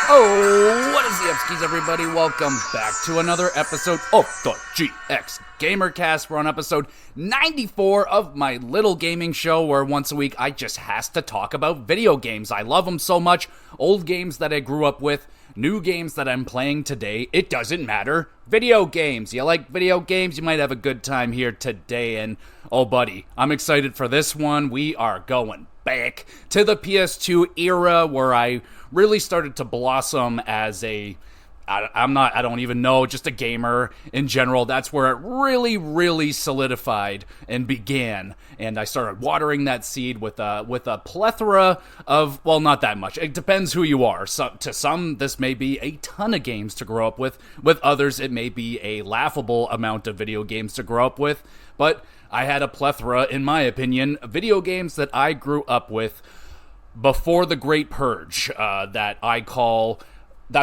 Oh, what is the Upskis, everybody? Welcome back to another episode of the GXGamerCast. We're on episode 94 of my little gaming show where once a week I just has to talk about video games. I love them so much. Old games that I grew up with, new games that I'm playing today. It doesn't matter. Video games. You like video games? You might have a good time here today. And, oh buddy, I'm excited for this one. We are going back to the PS2 era where I really started to blossom as I don't even know, just a gamer in general. That's where it really solidified and began. And I started watering that seed with a plethora of, well, not that much. It depends who you are. So, to some, this may be a ton of games to grow up with. With others, it may be a laughable amount of video games to grow up with. But I had a plethora, in my opinion, video games that I grew up with before the Great Purge, that's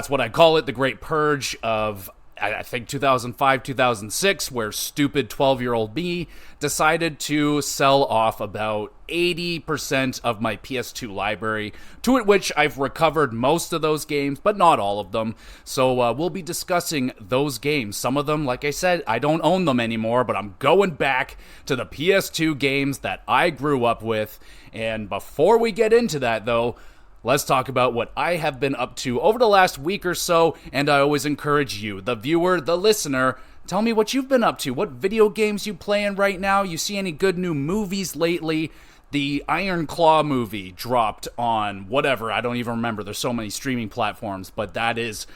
what I call it, the Great Purge of, I think, 2005, 2006, where stupid 12-year-old me decided to sell off about 80% of my PS2 library, to which I've recovered most of those games, but not all of them. So we'll be discussing those games. Some of them, like I said, I don't own them anymore, but I'm going back to the PS2 games that I grew up with. And before we get into that, though, let's talk about what I have been up to over the last week or so, and I always encourage you, the viewer, the listener, tell me what you've been up to, what video games you playing right now, you see any good new movies lately. The Iron Claw movie dropped on whatever, I don't even remember, there's so many streaming platforms, but that is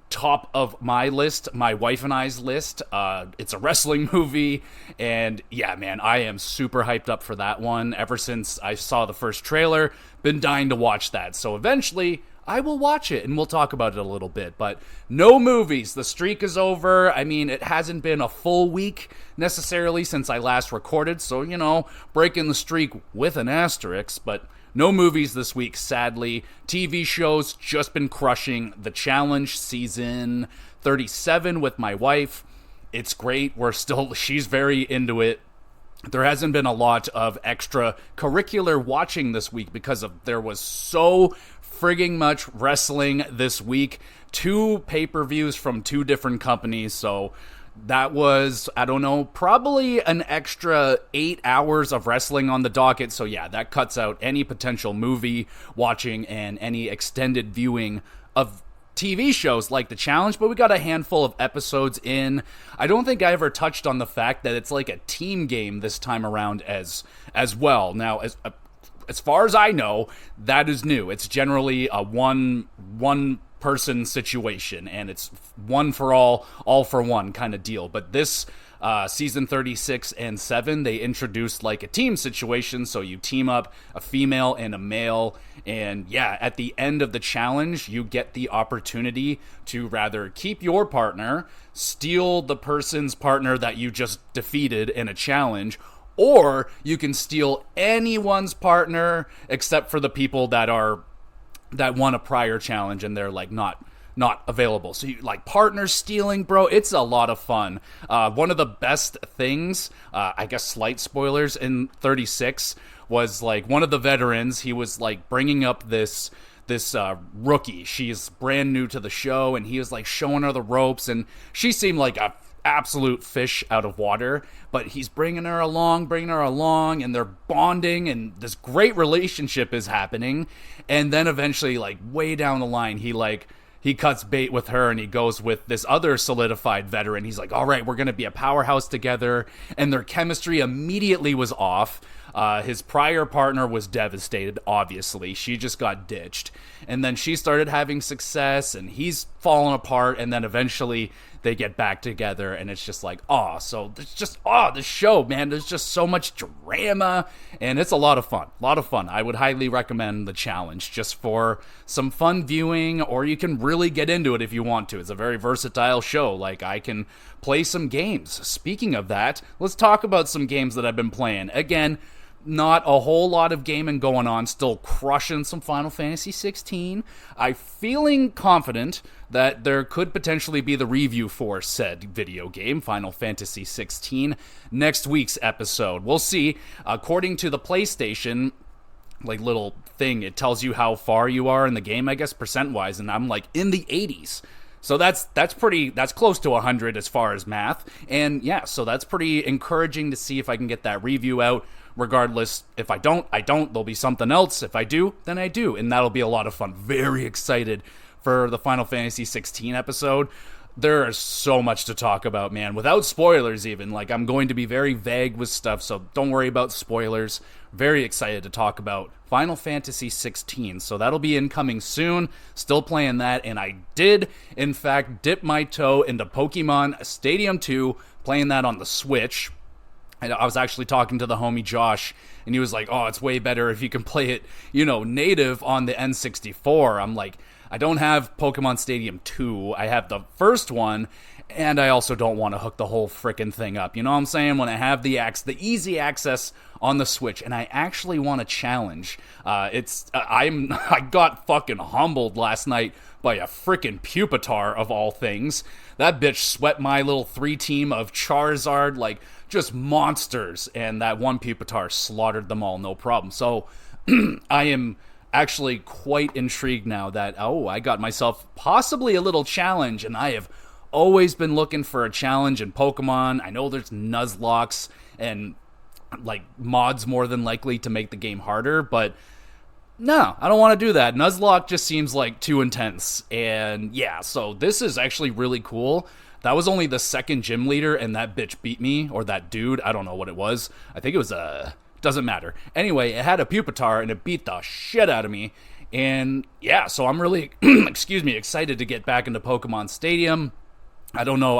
top of my list, my wife and I's list. It's a wrestling movie, and yeah, man, I am super hyped up for that one. Ever since I saw the first trailer, been dying to watch that. So eventually, I will watch it, and we'll talk about it a little bit. But no movies. The streak is over. I mean, it hasn't been a full week necessarily since I last recorded, so, you know, breaking the streak with an asterisk, but no movies this week, sadly. TV shows, just been crushing The Challenge season 37 with my wife. It's great. She's very into it. There hasn't been a lot of extracurricular watching this week because there was so frigging much wrestling this week. 2 pay-per-views from 2 different companies, so that was, I don't know, probably an extra 8 hours of wrestling on the docket. So yeah, that cuts out any potential movie watching and any extended viewing of TV shows like The Challenge, but we got a handful of episodes in. I don't think I ever touched on the fact that it's like a team game this time around as well. Now, as far as I know, that is new. It's generally a one person situation, and it's one for all for one kind of deal. But this season 36 and 7, they introduced like a team situation, so you team up a female and a male, and yeah, at the end of the challenge, you get the opportunity to rather keep your partner, steal the person's partner that you just defeated in a challenge, or you can steal anyone's partner except for the people that won a prior challenge and they're like not available. So you like partner stealing, bro. It's a lot of fun. One of the best things, I guess slight spoilers, in 36 was like one of the veterans. He was like bringing up this rookie. She's brand new to the show, and he was like showing her the ropes, and she seemed like a absolute fish out of water, but he's bringing her along, and they're bonding, and this great relationship is happening. And then eventually, like way down the line, he cuts bait with her, and he goes with this other solidified veteran. He's like, all right, we're gonna be a powerhouse together, and their chemistry immediately was off. His prior partner was devastated, obviously. She just got ditched. And then she started having success, and he's fallen apart, and then eventually they get back together, and it's just like, so there's just, this show, man, there's just so much drama, and it's a lot of fun. I would highly recommend The Challenge just for some fun viewing, or you can really get into it if you want to. It's a very versatile show. Like, I can play some games. Speaking of that, let's talk about some games that I've been playing. Again, not a whole lot of gaming going on, still crushing some Final Fantasy 16. I'm feeling confident that there could potentially be the review for said video game, Final Fantasy 16, next week's episode. We'll see. According to the PlayStation, like little thing. It tells you how far you are in the game, I guess, percent wise, and I'm like in the 80s. So that's close to 100 as far as math. And yeah, so that's pretty encouraging to see if I can get that review out. Regardless, if I don't, I don't. There'll be something else. If I do, then I do. And that'll be a lot of fun. Very excited for the Final Fantasy 16 episode. There is so much to talk about, man, without spoilers even. Like, I'm going to be very vague with stuff, so don't worry about spoilers. Very excited to talk about Final Fantasy 16, so that'll be incoming soon. Still playing that, and I did, in fact, dip my toe into Pokemon Stadium 2, playing that on the Switch. And I was actually talking to the homie Josh, and he was like, oh, it's way better if you can play it, native on the N64. I'm like, I don't have Pokemon Stadium 2. I have the first one, and I also don't want to hook the whole frickin' thing up. You know what I'm saying? When I have the easy access on the Switch, and I actually want a challenge. I got fucking humbled last night by a frickin' Pupitar of all things. That bitch swept my little 3-team of Charizard like just monsters, and that one Pupitar slaughtered them all, no problem. So I am actually quite intrigued now that, I got myself possibly a little challenge, and I have always been looking for a challenge in Pokemon. I know there's Nuzlocks and like mods more than likely to make the game harder, but no, I don't want to do that. Nuzlocke just seems like too intense. And yeah, so this is actually really cool. That was only the second gym leader, and that bitch beat me, or that dude, I don't know what it was. I think it was doesn't matter. Anyway, it had a Pupitar, and it beat the shit out of me. And yeah, so I'm really, excited to get back into Pokemon Stadium. I don't know,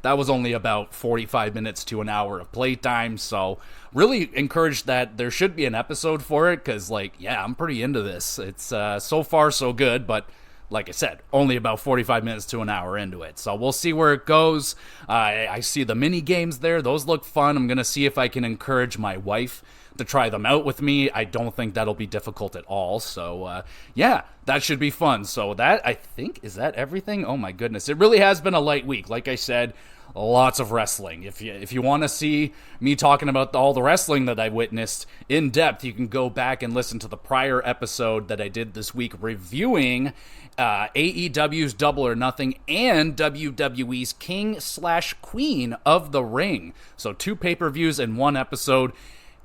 that was only about 45 minutes to an hour of playtime, so really encouraged that there should be an episode for it, because, I'm pretty into this. It's so far so good, but like I said, only about 45 minutes to an hour into it. So we'll see where it goes. I see the mini games there. Those look fun. I'm going to see if I can encourage my wife to try them out with me. I don't think that'll be difficult at all. So, that should be fun. So that, I think, is that everything? Oh my goodness. It really has been a light week. Like I said, lots of wrestling. If you want to see me talking about all the wrestling that I witnessed in depth, you can go back and listen to the prior episode that I did this week reviewing AEW's Double or Nothing and WWE's King/Queen of the Ring. So 2 pay-per-views in one episode.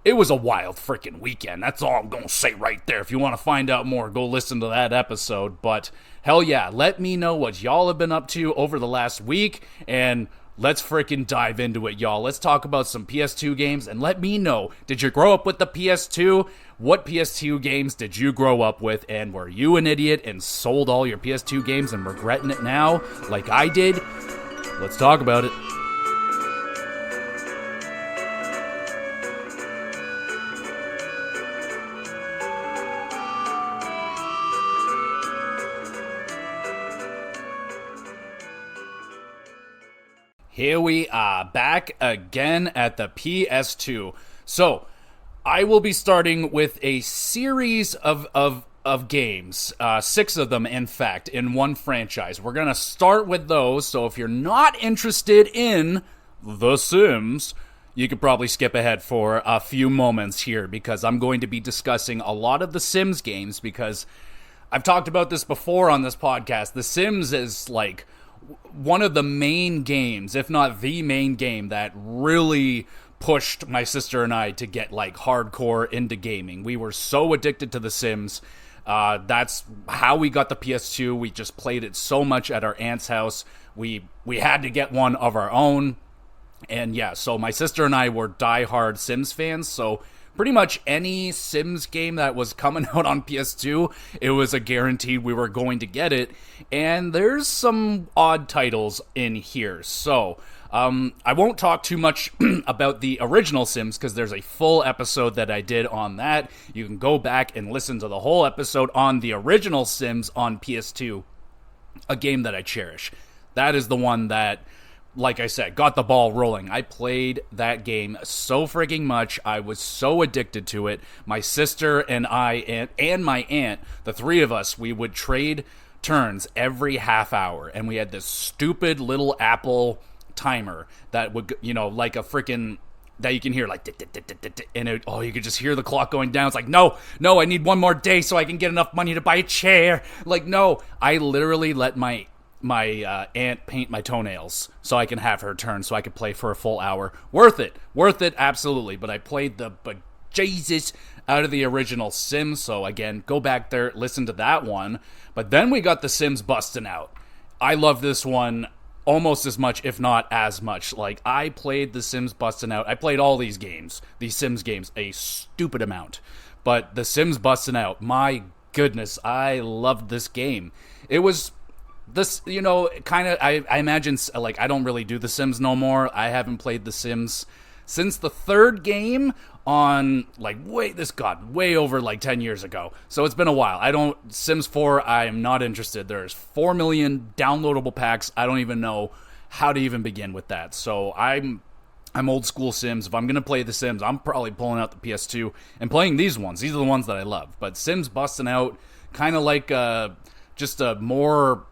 It was a wild freaking weekend. That's all I'm going to say right there. If you want to find out more, go listen to that episode. But hell yeah, let me know what y'all have been up to over the last week, and let's freaking dive into it, y'all. Let's talk about some PS2 games, and let me know, did you grow up with the PS2? What PS2 games did you grow up with, and were you an idiot and sold all your PS2 games and regretting it now, like I did? Let's talk about it. Here we are, back again at the PS2. So, I will be starting with a series of games, 6 of them, in fact, in one franchise. We're going to start with those, so if you're not interested in The Sims, you could probably skip ahead for a few moments here, because I'm going to be discussing a lot of The Sims games, because I've talked about this before on this podcast. The Sims is like one of the main games, if not the main game, that really pushed my sister and I to get hardcore into gaming. We were so addicted to The Sims. That's how we got the PS2. We just played it so much at our aunt's house. We had to get one of our own. And yeah, so my sister and I were diehard Sims fans, so pretty much any Sims game that was coming out on PS2, it was a guarantee we were going to get it. And there's some odd titles in here. So, I won't talk too much about the original Sims, because there's a full episode that I did on that. You can go back and listen to the whole episode on the original Sims on PS2, a game that I cherish. That is the one that, like I said, got the ball rolling. I played that game so freaking much. I was so addicted to it. My sister and I and my aunt, the 3 of us, we would trade turns every half hour. And we had this stupid little Apple timer that would, like a freaking that you can hear like, and you could just hear the clock going down. It's like, no, I need one more day so I can get enough money to buy a chair. Like, no, I literally let my aunt paint my toenails so I can have her turn so I could play for a full hour. Worth it, absolutely. But I played the Jesus out of the original Sims, so again, go back there, listen to that one. But then we got the Sims Bustin' Out. I love this one almost as much, if not as much. Like, I played the Sims Bustin' Out. I played all these Sims games, a stupid amount. But the Sims Bustin' Out, my goodness, I loved this game. It was this, kind of, I imagine, like, I don't really do the Sims no more. I haven't played the Sims since the third game on, like, way over, like, 10 years ago. So it's been a while. Sims 4, I am not interested. There's 4 million downloadable packs. I don't even know how to even begin with that. So I'm old school Sims. If I'm going to play the Sims, I'm probably pulling out the PS2 and playing these ones. These are the ones that I love. But Sims Bustin' Out, kind of like just a more,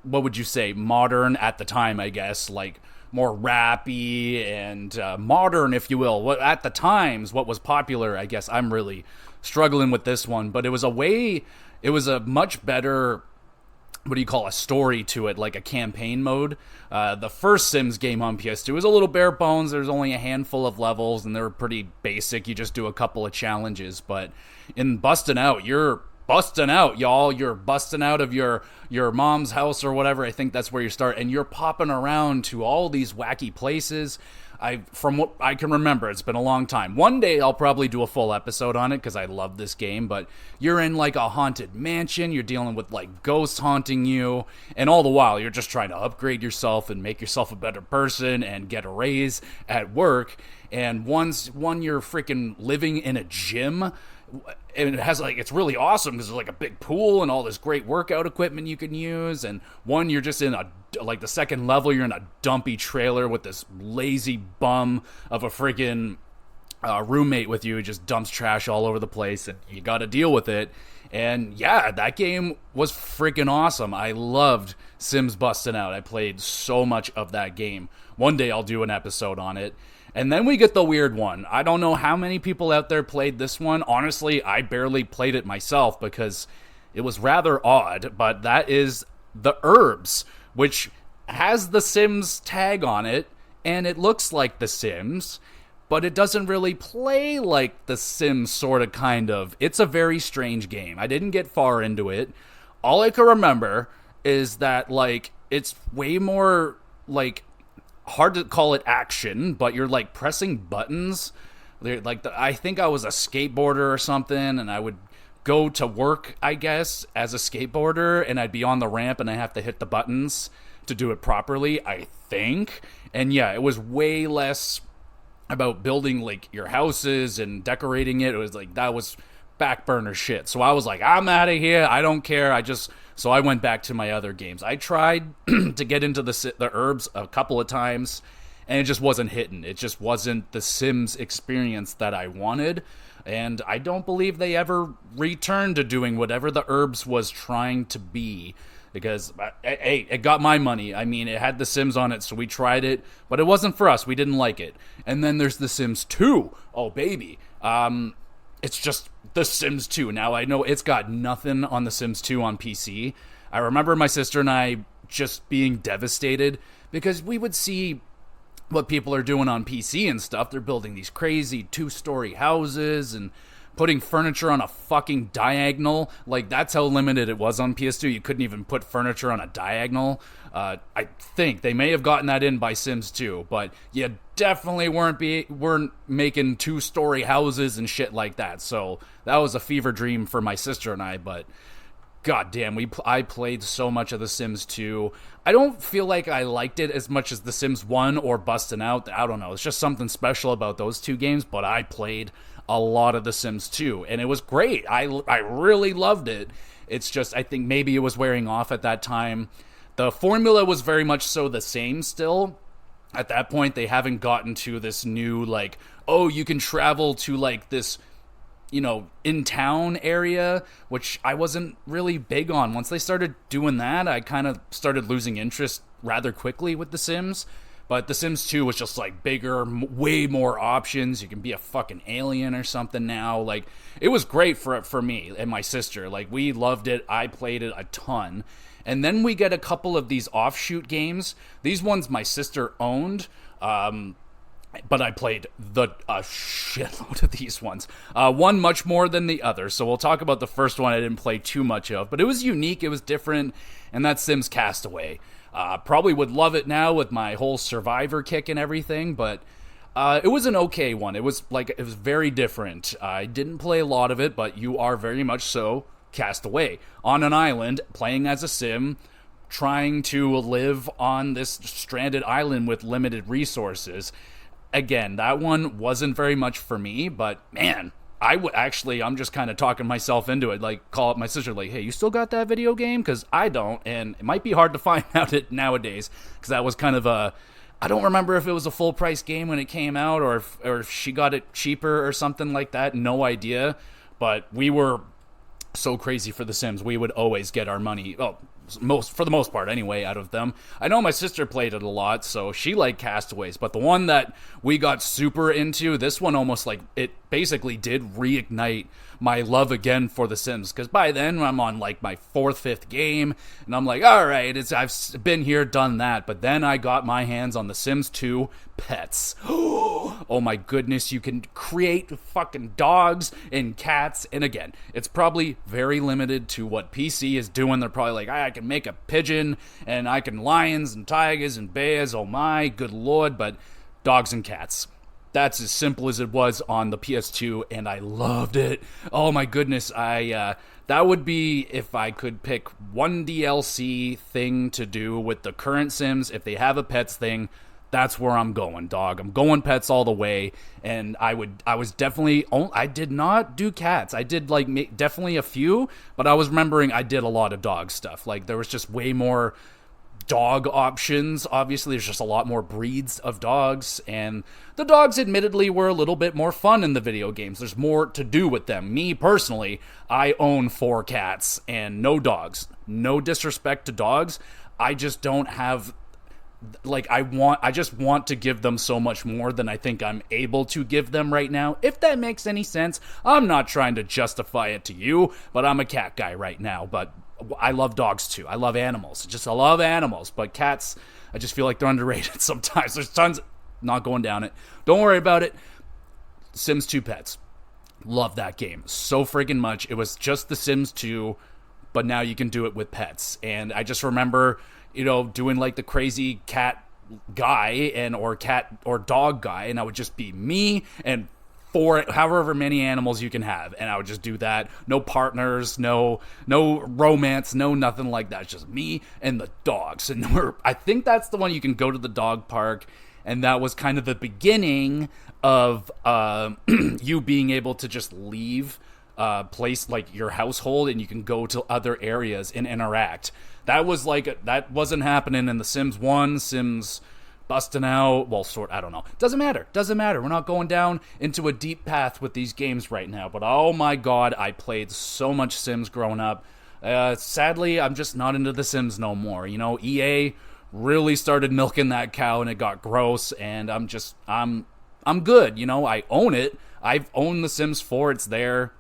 what would you say, modern at the time, I guess, like more rappy and modern, if you will. What at the times, what was popular, I guess. I'm really struggling with this one, but it was a much better, what do you call, a story to it, like a campaign mode. The first Sims game on PS2 was a little bare bones. There's only a handful of levels, and they were pretty basic. You just do a couple of challenges, but in Bustin' Out, you're busting out, y'all. You're busting out of your mom's house or whatever. I think that's where you start, and you're popping around to all these wacky places. From what I can remember, it's been a long time. One day I'll probably do a full episode on it because I love this game, but you're in like a haunted mansion, you're dealing with like ghosts haunting you, and all the while you're just trying to upgrade yourself and make yourself a better person and get a raise at work. And one you're freaking living in a gym, and it has like, it's really awesome because there's like a big pool and all this great workout equipment you can use. And one, you're just in the second level, you're in a dumpy trailer with this lazy bum of a freaking roommate with you who just dumps trash all over the place, and you got to deal with it. And yeah, that game was freaking awesome. I loved Sims Bustin' Out. I played so much of that game. One day I'll do an episode on it. And then we get the weird one. I don't know how many people out there played this one. Honestly, I barely played it myself because it was rather odd. But that is The Urbz, which has the Sims tag on it, and it looks like The Sims, but it doesn't really play like The Sims, sort of, kind of. It's a very strange game. I didn't get far into it. All I can remember is that, like, it's way more, like, hard to call it action, but you're like pressing buttons. I think I was a skateboarder or something, and I would go to work, I guess, as a skateboarder, and I'd be on the ramp and I have to hit the buttons to do it properly, I think. And yeah, it was way less about building like your houses and decorating it. It was like, that was back burner shit. So I was like, I'm out of here. I don't care. So I went back to my other games. I tried to get into the Urbz a couple of times, and it just wasn't hitting. It just wasn't the Sims experience that I wanted, and I don't believe they ever returned to doing whatever the Urbz was trying to be, because, hey, it got my money. I mean, it had The Sims on it, so we tried it, but it wasn't for us. We didn't like it. And then there's The Sims 2. Oh, baby. It's just The Sims 2. Now, I know it's got nothing on The Sims 2 on PC. I remember my sister and I just being devastated because we would see what people are doing on PC and stuff. They're building these crazy 2-story houses and putting furniture on a fucking diagonal. Like, that's how limited it was on PS2. You couldn't even put furniture on a diagonal. I think they may have gotten that in by Sims 2, but you definitely weren't making 2-story houses and shit like that. So that was a fever dream for my sister and I, but goddamn, I played so much of The Sims 2. I don't feel like I liked it as much as The Sims 1 or Bustin' Out. I don't know. It's just something special about those two games, but I played a lot of The Sims 2, and it was great. I really loved it. It's just, I think maybe it was wearing off at that time. The formula was very much so the same still. At that point, they haven't gotten to this new, like, oh, you can travel to, like, this, in-town area, which I wasn't really big on. Once they started doing that, I kind of started losing interest rather quickly with The Sims. But The Sims 2 was just like bigger, way more options. You can be a fucking alien or something now. Like, it was great for me and my sister. Like, we loved it. I played it a ton. And then we get a couple of these offshoot games. These ones my sister owned. But I played a shitload of these ones. One much more than the other. So we'll talk about the first one I didn't play too much of. But it was unique. It was different. And that's Sims Castaway. Probably would love it now with my whole survivor kick and everything. But it was an okay one. It was very different. I didn't play a lot of it. But you are very much so cast away on an island playing as a sim, trying to live on this stranded island with limited resources. Again, that one wasn't very much for me, but man, I'm just kind of talking myself into it. Like, call up my sister, like, hey, you still got that video game? Because I don't, and it might be hard to find out it nowadays, because that was kind of I don't remember if it was a full price game when it came out, or if she got it cheaper or something like that. No idea, but we were so crazy for The Sims. We would always get our money, for the most part anyway, out of them. I know my sister played it a lot, so she liked Castaways, but the one that we got super into, this one almost like it basically did reignite my love again for The Sims, because by then I'm on like my 4th, 5th game, and I'm like, alright, I've been here, done that. But then I got my hands on The Sims 2 Pets. Oh my goodness, you can create fucking dogs and cats, and again, it's probably very limited to what PC is doing. They're probably like, I can make a pigeon, and I can lions and tigers and bears, oh my good lord, but dogs and cats. That's as simple as it was on the PS2, and I loved it. Oh my goodness, that would be if I could pick one DLC thing to do with the current Sims. If they have a pets thing, that's where I'm going, dog. I'm going pets all the way, and I did not do cats. I did definitely a few, but I was remembering I did a lot of dog stuff. Like, there was just way more dog options. Obviously, there's just a lot more breeds of dogs, and the dogs admittedly were a little bit more fun in the video games. There's more to do with them. Me personally, I own 4 cats and no dogs. No disrespect to dogs, I just don't have, like, I just want to give them so much more than I think I'm able to give them right now, if that makes any sense. I'm not trying to justify it to you, but I'm a cat guy right now. But I love dogs too. I love animals. I love animals. But cats, I just feel like they're underrated sometimes. There's tons. Not going down it. Don't worry about it. Sims 2 Pets. Love that game so friggin' much. It was just The Sims 2, but now you can do it with pets. And I just remember, doing like the crazy cat guy or cat or dog guy, and I would just be me and however many animals you can have, and I would just do that. No partners, no romance, no nothing like that. It's just me and the dogs. And I think that's the one you can go to the dog park, and that was kind of the beginning of you being able to just leave place like your household, and you can go to other areas and interact. That wasn't happening in The Sims 1, Sims busting out, I don't know. Doesn't matter. We're not going down into a deep path with these games right now. But oh my god, I played so much Sims growing up. Sadly, I'm just not into The Sims no more. EA really started milking that cow, and it got gross, and I'm good. I own it. I've owned The Sims 4. It's there.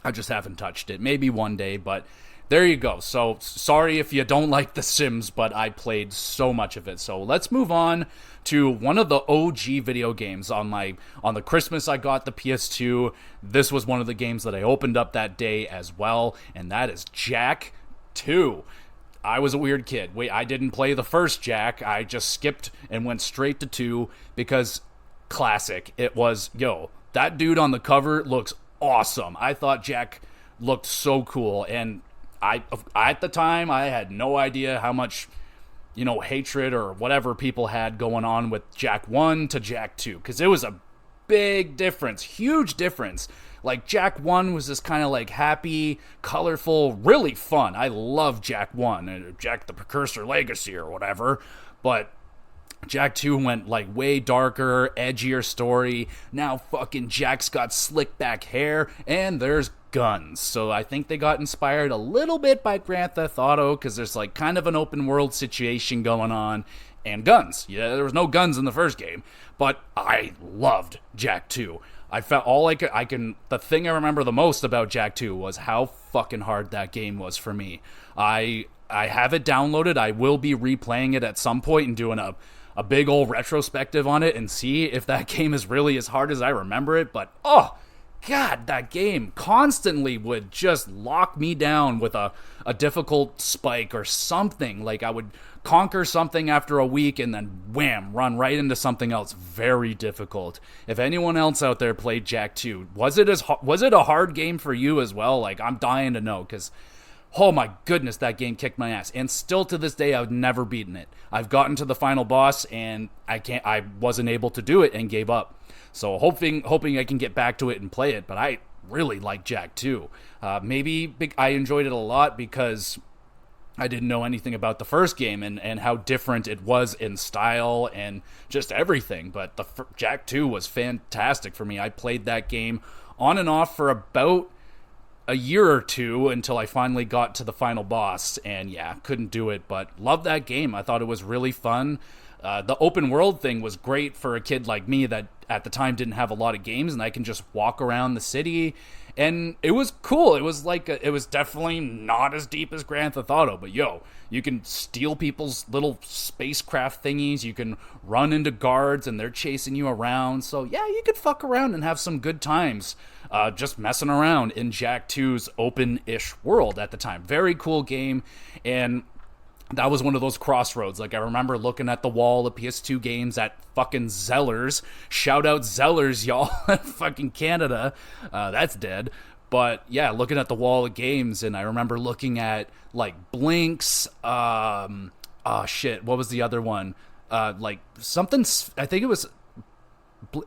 I just haven't touched it. Maybe one day, but there you go. So, sorry if you don't like The Sims, but I played so much of it. So, let's move on to one of the OG video games. On the Christmas I got the PS2. This was one of the games that I opened up that day as well, and that is Jak 2. I was a weird kid. I didn't play the first Jak. I just skipped and went straight to 2 because classic. It was, that dude on the cover looks awesome. I thought Jak looked so cool, and at the time, I had no idea how much, hatred or whatever people had going on with Jak 1 to Jak 2, because it was a big difference, huge difference. Like, Jak 1 was this kind of like happy, colorful, really fun. I love Jak 1, Jak the Precursor Legacy or whatever, but Jak 2 went like way darker, edgier story. Now fucking Jak's got slick back hair, and there's guns. So I think they got inspired a little bit by Grand Theft Auto because there's like kind of an open world situation going on and guns. Yeah, there was no guns in the first game, but I loved Jak 2. I felt the thing I remember the most about Jak 2 was how fucking hard that game was for me. I have it downloaded. I will be replaying it at some point and doing a big old retrospective on it and see if that game is really as hard as I remember it. But, oh, God, that game constantly would just lock me down with a difficult spike or something. Like, I would conquer something after a week and then wham, run right into something else very difficult. If anyone else out there played Jak 2, was it a hard game for you as well? Like, I'm dying to know, because oh my goodness, that game kicked my ass. And still to this day, I've never beaten it. I've gotten to the final boss and I wasn't able to do it and gave up. So hoping I can get back to it and play it, but I really like Jak 2. Maybe I enjoyed it a lot because I didn't know anything about the first game and how different it was in style and just everything. But Jak 2 was fantastic for me. I played that game on and off for about a year or two until I finally got to the final boss, and yeah, couldn't do it, but loved that game. I thought it was really fun. The open world thing was great for a kid like me that at the time didn't have a lot of games, and I can just walk around the city, and it was cool. It was it was definitely not as deep as Grand Theft Auto, but yo, you can steal people's little spacecraft thingies, you can run into guards and they're chasing you around, so yeah, you could fuck around and have some good times just messing around in Jak 2's open-ish world at the time. Very cool game, and that was one of those crossroads. Like, I remember looking at the wall of PS2 games at fucking Zellers. Shout out Zellers, y'all. Fucking Canada. That's dead. But yeah, looking at the wall of games, and I remember looking at, like, Blinks. What was the other one? Like, something, I think it was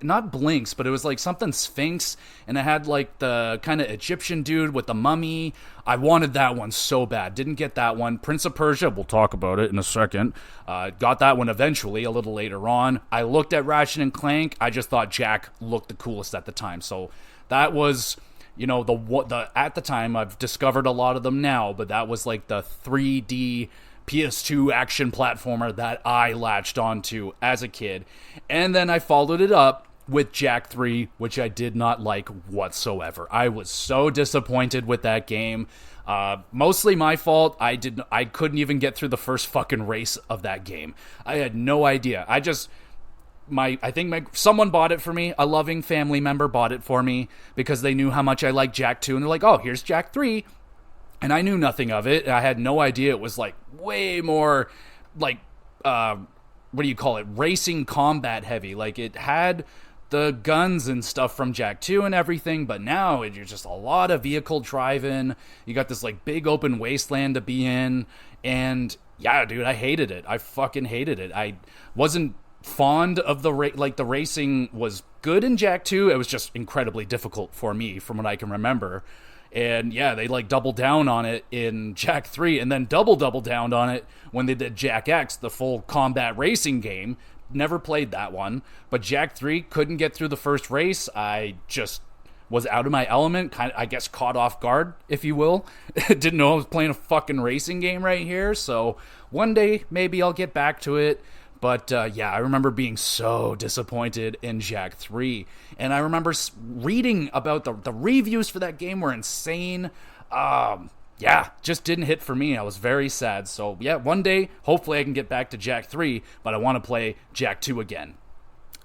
not Blinks, but it was like something Sphinx, and it had like the kind of Egyptian dude with the mummy. I wanted that one so bad. Didn't get that one. Prince of Persia, we'll talk about it in a second. Got that one eventually, a little later on. I looked at Ratchet and Clank. I just thought Jak looked the coolest at the time. So that was, you know, the at the time, I've discovered a lot of them now, but that was like the 3D PS2 action platformer that I latched onto as a kid. And then I followed it up with Jak 3, which I did not like whatsoever. I was so disappointed with that game. Mostly my fault. I couldn't even get through the first fucking race of that game. I had no idea. Someone bought it for me. A loving family member bought it for me because they knew how much I liked Jak 2, and they're like, "Oh, here's Jak 3." And I knew nothing of it. I had no idea it was like way more like, racing combat heavy. Like, it had the guns and stuff from Jak 2 and everything, but now you're just a lot of vehicle driving. You got this like big open wasteland to be in, and yeah, dude, I hated it. I fucking hated it. I wasn't fond of the racing was good in Jak 2. It was just incredibly difficult for me from what I can remember. And yeah, they like doubled down on it in Jak 3 and then double down on it when they did Jak X, the full combat racing game. Never played that one, but Jak 3 couldn't get through the first race. I just was out of my element, kind of, I guess, caught off guard, if you will. Didn't know I was playing a fucking racing game right here, so one day maybe I'll get back to it. But yeah, I remember being so disappointed in Jak 3. And I remember reading about the reviews for that game were insane. Yeah, just didn't hit for me. I was very sad. So yeah, one day, hopefully I can get back to Jak 3, but I want to play Jak 2 again.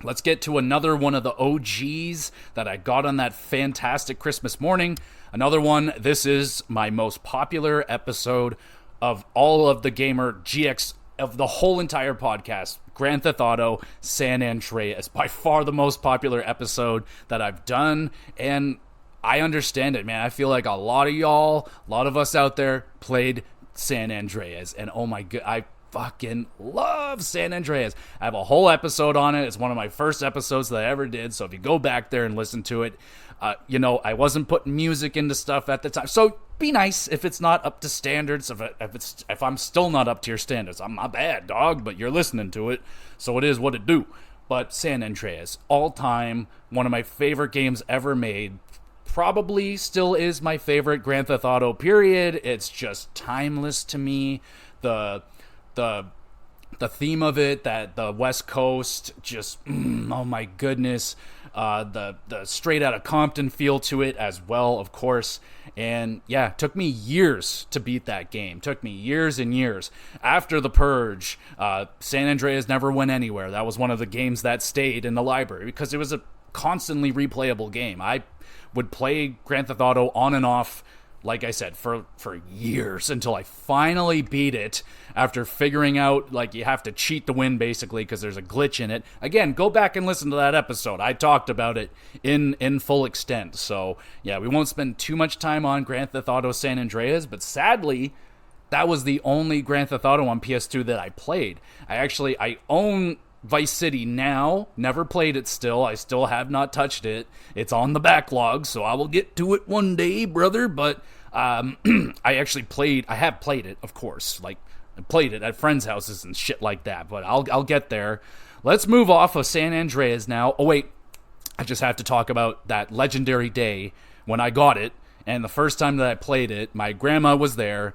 Let's get to another one of the OGs that I got on that fantastic Christmas morning. Another one, this is my most popular episode of all of the Gamer GX of the whole entire podcast. Grand Theft Auto San Andreas, by far the most popular episode that I've done, and I understand it, man. I feel like a lot of us out there played San Andreas, and oh my god, I fucking love San Andreas. I have a whole episode on it. It's one of my first episodes that I ever did, so if you go back there and listen to it, I wasn't putting music into stuff at the time, so be nice if it's not up to standards. If I'm still not up to your standards, I'm not bad, dog, but you're listening to it, so it is what it do. But San Andreas, all time, one of my favorite games ever made. probably still is my favorite Grand Theft Auto, period. It's just timeless to me. The theme of it, that the West Coast, just oh my goodness, the straight out of Compton feel to it as well, of course. And yeah, it took me years to beat that game. Took me years and years. After the Purge, San Andreas never went anywhere. That was one of the games that stayed in the library because it was a constantly replayable game. I would play Grand Theft Auto on and off, like I said, for years until I finally beat it after figuring out, like, you have to cheat to win, basically, because there's a glitch in it. Again, go back and listen to that episode. I talked about it in full extent. So, yeah, we won't spend too much time on Grand Theft Auto San Andreas, but sadly, that was the only Grand Theft Auto on PS2 that I played. I own Vice City now, never played it still. I still have not touched it. It's on the backlog, so I will get to it one day, brother. But I have played it, of course. Like, I played it at friends' houses and shit like that, but I'll get there. Let's move off of San Andreas now. Oh, wait. I just have to talk about that legendary day when I got it, and the first time that I played it, my grandma was there,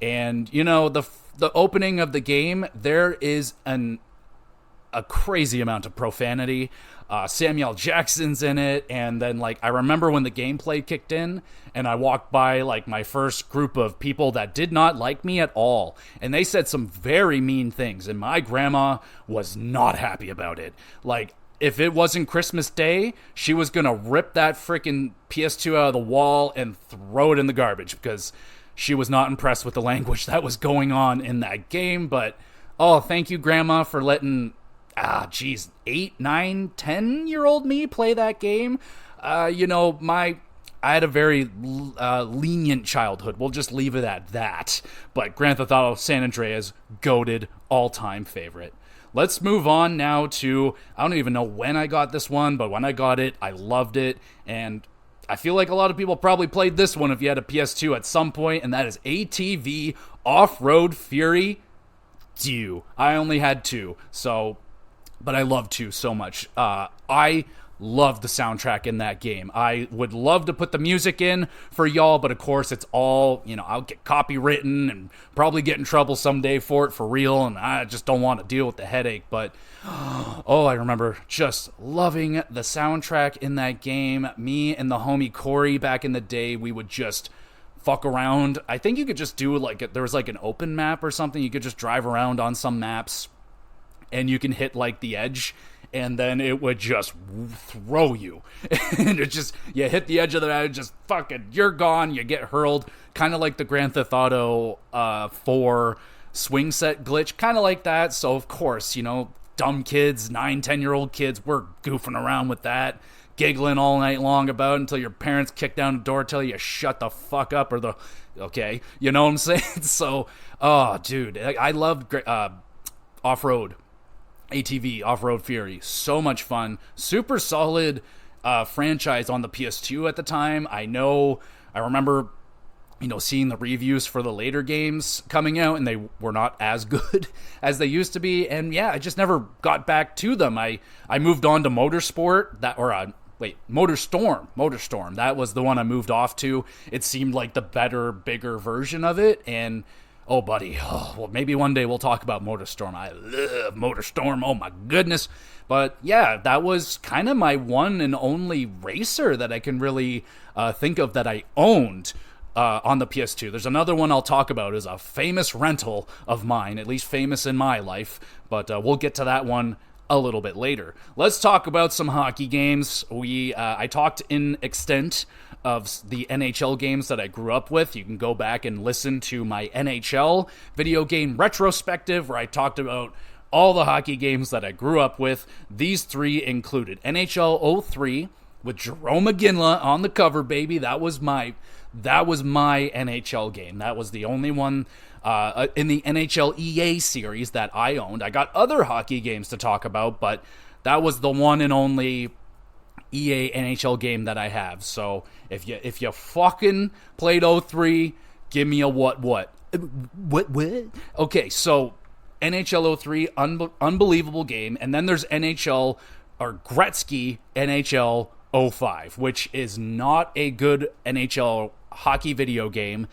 and, you know, the opening of the game, there is a crazy amount of profanity. Samuel Jackson's in it, and then, like, I remember when the gameplay kicked in, and I walked by, like, my first group of people that did not like me at all, and they said some very mean things, and my grandma was not happy about it. Like, if it wasn't Christmas Day, she was gonna rip that freaking PS2 out of the wall and throw it in the garbage, because she was not impressed with the language that was going on in that game. But, oh, thank you, Grandma, for letting 8, 9, 10-year-old me play that game. I had a very lenient childhood. We'll just leave it at that. But Grand Theft Auto San Andreas, goated, all-time favorite. Let's move on now to, I don't even know when I got this one, but when I got it, I loved it. And I feel like a lot of people probably played this one if you had a PS2 at some point, and that is ATV Off-Road Fury 2. I only had 2, but I love 2 so much. I love the soundtrack in that game. I would love to put the music in for y'all, but of course it's all, I'll get copywritten and probably get in trouble someday for it for real, and I just don't want to deal with the headache. But, I remember just loving the soundtrack in that game. Me and the homie Corey back in the day, we would just fuck around. I think you could just do, there was like an open map or something. You could just drive around on some maps, and you can hit, like, the edge, and then it would just throw you. And it just, you hit the edge of the map, just fucking, you're gone, you get hurled. Kind of like the Grand Theft Auto 4 swing set glitch, kind of like that. So, of course, dumb kids, 9, 10-year-old kids, we're goofing around with that, giggling all night long about it until your parents kick down the door, tell you shut the fuck up, okay, you know what I'm saying? So, oh, dude, I love Off-Road. ATV, Off-Road Fury, so much fun. Super solid franchise on the PS2 at the time. I remember, seeing the reviews for the later games coming out, and they were not as good as they used to be. And yeah, I just never got back to them. I moved on to Motorsport, Motorstorm. That was the one I moved off to. It seemed like the better, bigger version of it, and oh, buddy. Oh, well, maybe one day we'll talk about Motorstorm. I love Motorstorm. Oh, my goodness. But, yeah, that was kind of my one and only racer that I can really think of that I owned on the PS2. There's another one I'll talk about as a famous rental of mine, at least famous in my life. But we'll get to that one a little bit later. Let's talk about some hockey games. I talked in extent of the NHL games that I grew up with. You can go back and listen to my NHL video game retrospective where I talked about all the hockey games that I grew up with. These 3 included NHL 03 with Jarome Iginla on the cover, baby. That was my NHL game. That was the only one in the NHL EA series that I owned. I got other hockey games to talk about, but that was the one and only EA NHL game that I have. So if you fucking played 03, give me a what? Okay, so NHL 03, unbelievable game, and then there's NHL or Gretzky NHL 05, which is not a good NHL hockey video game,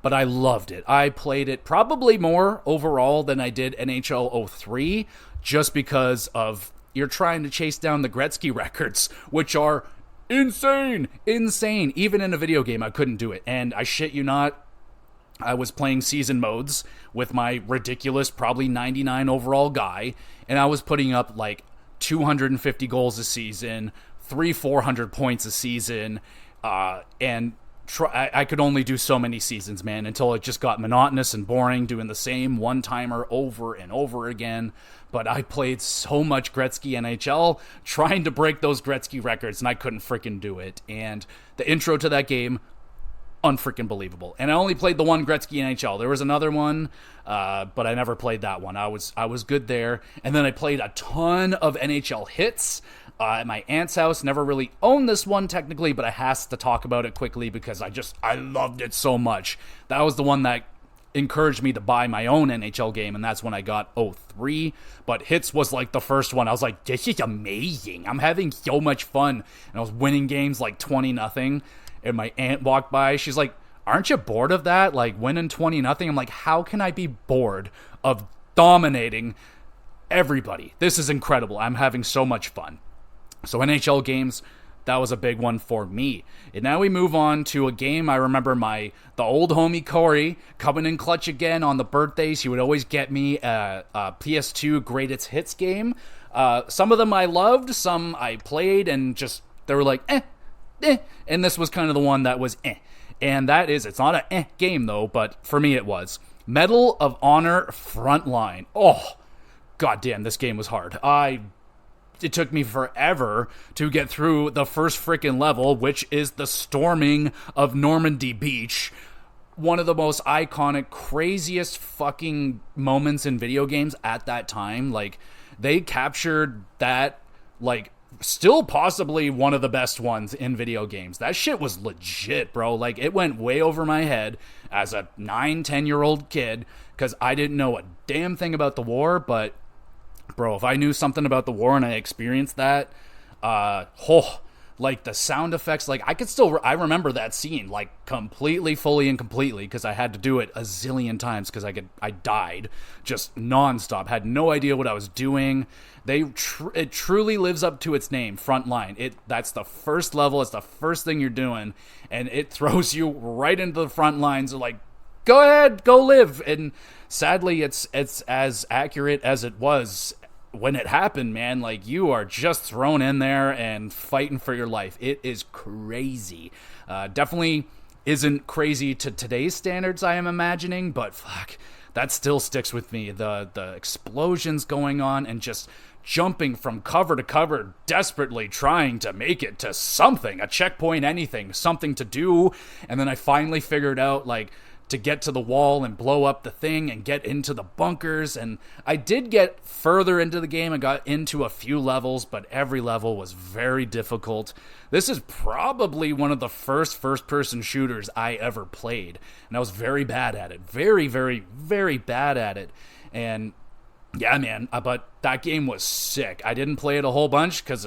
but I loved it. I played it probably more overall than I did NHL 03, just because of you're trying to chase down the Gretzky records, which are insane. Even in a video game, I couldn't do it. And I shit you not, I was playing season modes with my ridiculous, probably 99 overall guy, and I was putting up like 250 goals a season, 400 points a season, and I could only do so many seasons, man, until it just got monotonous and boring, doing the same one-timer over and over again. But I played so much Gretzky NHL, trying to break those Gretzky records, and I couldn't freaking do it. And the intro to that game, unfreaking believable. And I only played the one Gretzky NHL. There was another one, but I never played that one. I was good there. And then I played a ton of NHL hits at my aunt's house. Never really owned this one technically, but I has to talk about it quickly because I loved it so much. That was the one that encouraged me to buy my own NHL game, and that's when I got 03. But hits was like the first one. I was like, this is amazing. I'm having so much fun. And I was winning games like 20-0. And my aunt walked by. She's like, aren't you bored of that? Like winning 20-0? I'm like, how can I be bored of dominating everybody? This is incredible. I'm having so much fun. So NHL games, that was a big one for me. And now we move on to a game I remember the old homie Corey coming in clutch again on the birthdays. He would always get me a PS2 Greatest Hits game. Some of them I loved, some I played and just, they were like, and this was kind of the one that was And that is, it's not a game though, but for me it was. Medal of Honor Frontline. Oh, goddamn, this game was hard. It took me forever to get through the first freaking level, which is the storming of Normandy Beach. One of the most iconic, craziest fucking moments in video games at that time. Like, they captured that, like, still possibly one of the best ones in video games. That shit was legit, bro. Like, it went way over my head as a 9-10-year-old kid because I didn't know a damn thing about the war, but bro, if I knew something about the war and I experienced that, like the sound effects, like I remember that scene like completely, fully and completely because I had to do it a zillion times because I died just nonstop, had no idea what I was doing. It truly lives up to its name, Frontline. That's the first level, it's the first thing you're doing, and it throws you right into the front lines of like, go ahead, go live. And sadly, it's as accurate as it was when it happened, man. Like, you are just thrown in there and fighting for your life. It is crazy. Definitely isn't crazy to today's standards, I am imagining, but fuck, that still sticks with me. The explosions going on and just jumping from cover to cover, desperately trying to make it to something, a checkpoint, anything, something to do. And then I finally figured out, like, to get to the wall and blow up the thing and get into the bunkers. And I did get further into the game and got into a few levels, but every level was very difficult. This is probably one of the first-person shooters I ever played, and I was very bad at it. Very, very, very bad at it. And yeah, man, but that game was sick. I didn't play it a whole bunch because,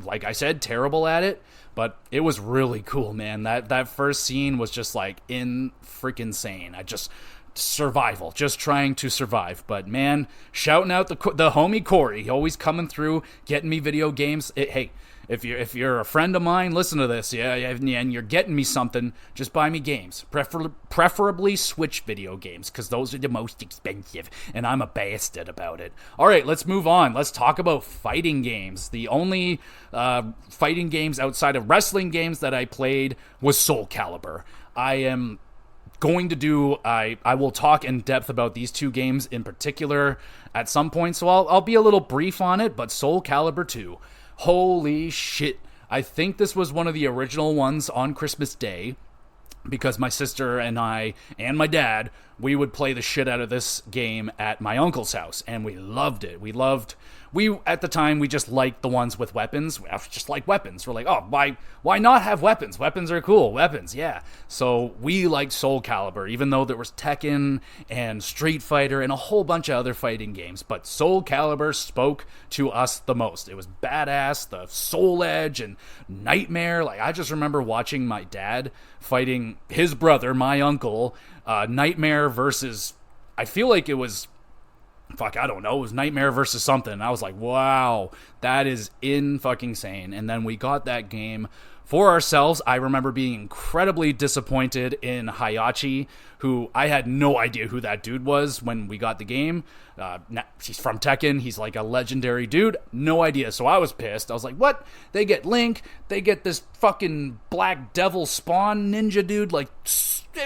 like I said, terrible at it. But it was really cool, man. That first scene was just like freaking sane. Survival, just trying to survive. But man, shouting out the homie Corey, always coming through, getting me video games. Hey, if you're a friend of mine, listen to this, yeah, and you're getting me something, just buy me games. Preferably Switch video games, because those are the most expensive, and I'm a bastard about it. All right, let's move on. Let's talk about fighting games. The only fighting games outside of wrestling games that I played was Soul Calibur. I will talk in depth about these two games in particular at some point, so I'll be a little brief on it, but Soul Calibur 2. Holy shit. I think this was one of the original ones on Christmas Day because my sister and I and my dad we would play the shit out of this game at my uncle's house, and we loved it. At the time, we just liked the ones with weapons. We just like weapons. We're like, oh, why not have weapons? Weapons are cool. Weapons, yeah. So we liked Soul Calibur, even though there was Tekken and Street Fighter and a whole bunch of other fighting games. But Soul Calibur spoke to us the most. It was badass, the Soul Edge and Nightmare. Like, I just remember watching my dad fighting his brother, my uncle, Nightmare versus, I feel like it was, I don't know, it was Nightmare versus something. And I was like, wow, that is in-fucking-sane. And then we got that game for ourselves. I remember being incredibly disappointed in Hayachi, who I had no idea who that dude was when we got the game. He's from Tekken. He's like a legendary dude. No idea. So I was pissed. I was like, what? They get Link. They get this fucking Black Devil Spawn ninja dude. Like,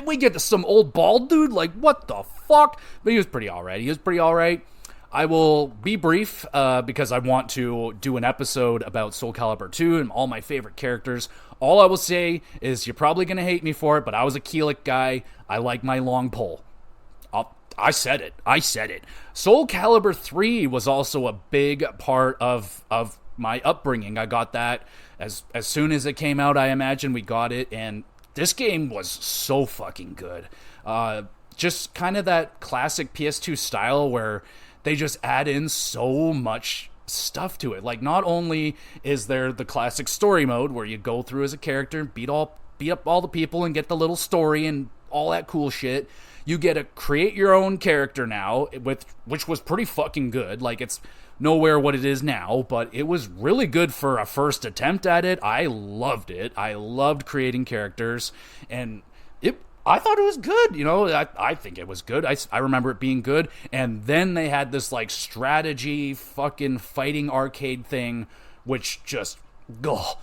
we get some old bald dude. Like, what the fuck? But he was pretty alright. I will be brief because I want to do an episode about Soul Calibur 2 and all my favorite characters. All I will say is you're probably going to hate me for it, but I was a Keelik guy. I like my long pole. I said it. Soul Calibur 3 was also a big part of my upbringing. I got that as soon as it came out. I imagine we got it, and this game was so fucking good. Just kind of that classic PS2 style where they just add in so much stuff to it. Like, not only is there the classic story mode where you go through as a character, beat up all the people and get the little story and all that cool shit. You get to create your own character now, which was pretty fucking good. Like, it's nowhere what it is now, but it was really good for a first attempt at it. I loved it. I loved creating characters, and I thought it was good. You know, I think it was good. I remember it being good. And then they had this, like, strategy fucking fighting arcade thing, which just, oh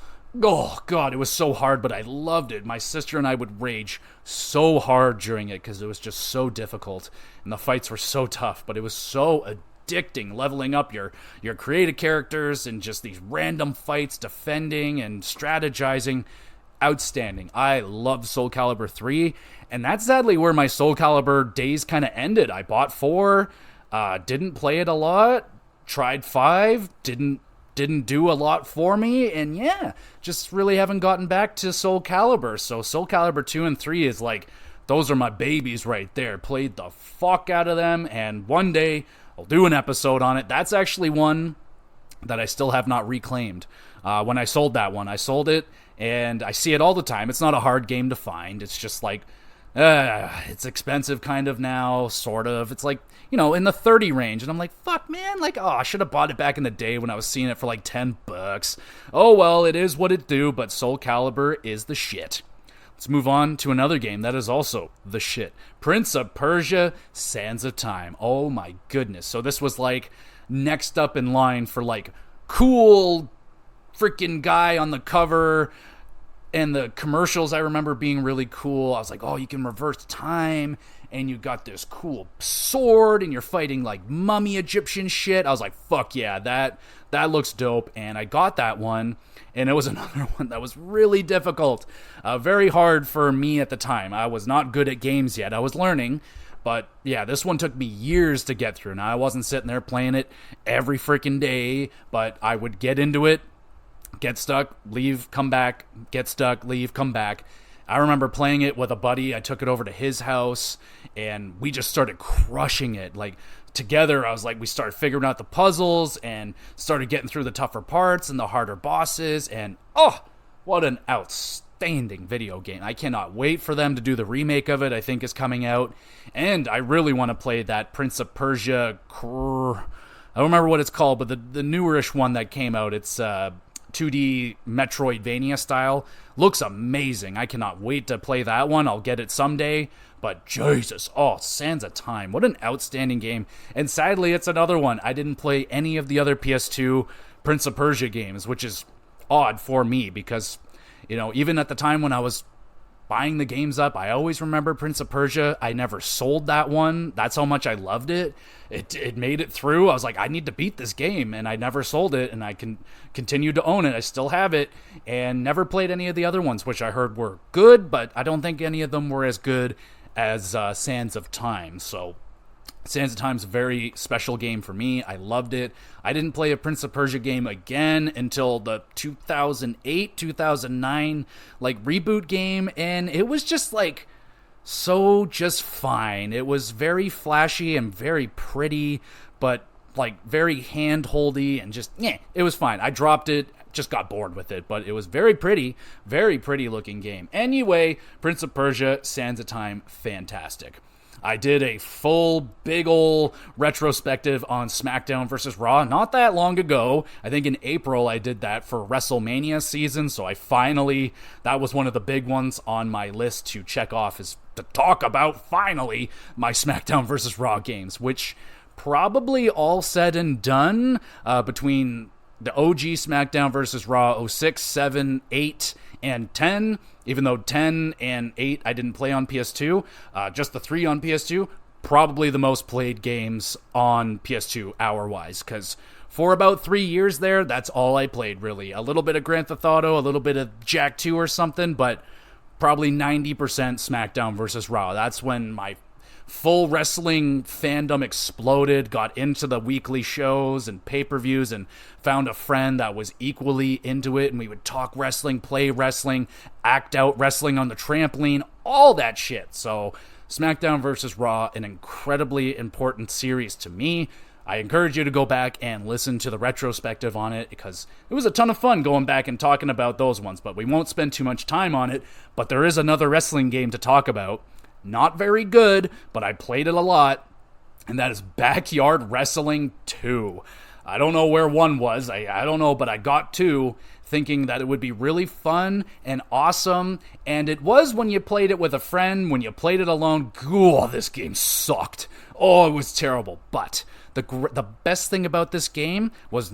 God, it was so hard, but I loved it. My sister and I would rage so hard during it because it was just so difficult. And the fights were so tough, but it was so addicting, leveling up your creative characters and just these random fights, defending and strategizing. Outstanding. I love Soul Calibur 3, and that's sadly where my Soul Calibur days kind of ended. I bought 4, didn't play it a lot, tried 5, didn't do a lot for me, and yeah, just really haven't gotten back to Soul Calibur. So Soul Calibur 2 and 3 is like, those are my babies right there. Played the fuck out of them, and one day I'll do an episode on it. That's actually one that I still have not reclaimed. When I sold that one, I sold it, and I see it all the time. It's not a hard game to find. It's just like, it's expensive kind of now, sort of. It's like, you know, in the 30 range. And I'm like, fuck, man. Like, oh, I should have bought it back in the day when I was seeing it for like $10. Oh, well, it is what it do, but Soul Calibur is the shit. Let's move on to another game that is also the shit. Prince of Persia, Sands of Time. Oh, my goodness. So this was like next up in line for like cool freaking guy on the cover, and the commercials I remember being really cool. I was like, oh, you can reverse time, and you got this cool sword, and you're fighting like mummy Egyptian shit. I was like, fuck yeah, that looks dope. And I got that one, and it was another one that was really difficult, very hard for me at the time. I was not good at games yet. I was learning. But yeah, this one took me years to get through. Now, I wasn't sitting there playing it every freaking day, but I would get into it, get stuck, leave, come back, get stuck, leave, come back. I remember playing it with a buddy. I took it over to his house, and we just started crushing it. Like, together, I was like, we started figuring out the puzzles and started getting through the tougher parts and the harder bosses. And, oh, what an outstanding video game. I cannot wait for them to do the remake of it. I think is coming out. And I really want to play that Prince of Persia. I don't remember what it's called, but the newerish one that came out. It's 2D Metroidvania style. Looks amazing. I cannot wait to play that one. I'll get it someday. But Jesus, oh, Sands of Time. What an outstanding game. And sadly, it's another one. I didn't play any of the other PS2 Prince of Persia games, which is odd for me because, you know, even at the time when I was buying the games up, I always remember Prince of Persia. I never sold that one. That's how much I loved it. It made it through. I was like, I need to beat this game, and I never sold it, and I can continue to own it. I still have it, and never played any of the other ones, which I heard were good, but I don't think any of them were as good as Sands of Time. So Sands of Time's a very special game for me. I loved it. I didn't play a Prince of Persia game again until the 2008, 2009 like reboot game, and it was just like so just fine. It was very flashy and very pretty, but like very hand-holdy and just, it was fine. I dropped it, just got bored with it, but it was very pretty looking game. Anyway, Prince of Persia, Sands of Time, fantastic. I did a full big ol' retrospective on SmackDown vs. Raw not that long ago. I think in April I did that for WrestleMania season, so that was one of the big ones on my list to check off, is to talk about finally my SmackDown vs. Raw games, which probably all said and done between the OG SmackDown vs. Raw 06, 7, 8, and 10, even though 10 and 8 I didn't play on PS2, just the 3 on PS2, probably the most played games on PS2 hour-wise, because for about 3 years there, that's all I played, really. A little bit of Grand Theft Auto, a little bit of Jak 2 or something, but probably 90% SmackDown vs. Raw. That's when my full wrestling fandom exploded, got into the weekly shows and pay-per-views, and found a friend that was equally into it, and we would talk wrestling, play wrestling, act out wrestling on the trampoline, all that shit. So SmackDown vs. Raw, an incredibly important series to me. I encourage you to go back and listen to the retrospective on it, because it was a ton of fun going back and talking about those ones, but we won't spend too much time on it. But there is another wrestling game to talk about. Not very good, but I played it a lot, and that is Backyard Wrestling 2. I don't know where 1 was, I don't know, but I got 2 thinking that it would be really fun and awesome, and it was when you played it with a friend. When you played it alone, this game sucked. Oh, it was terrible. But the best thing about this game was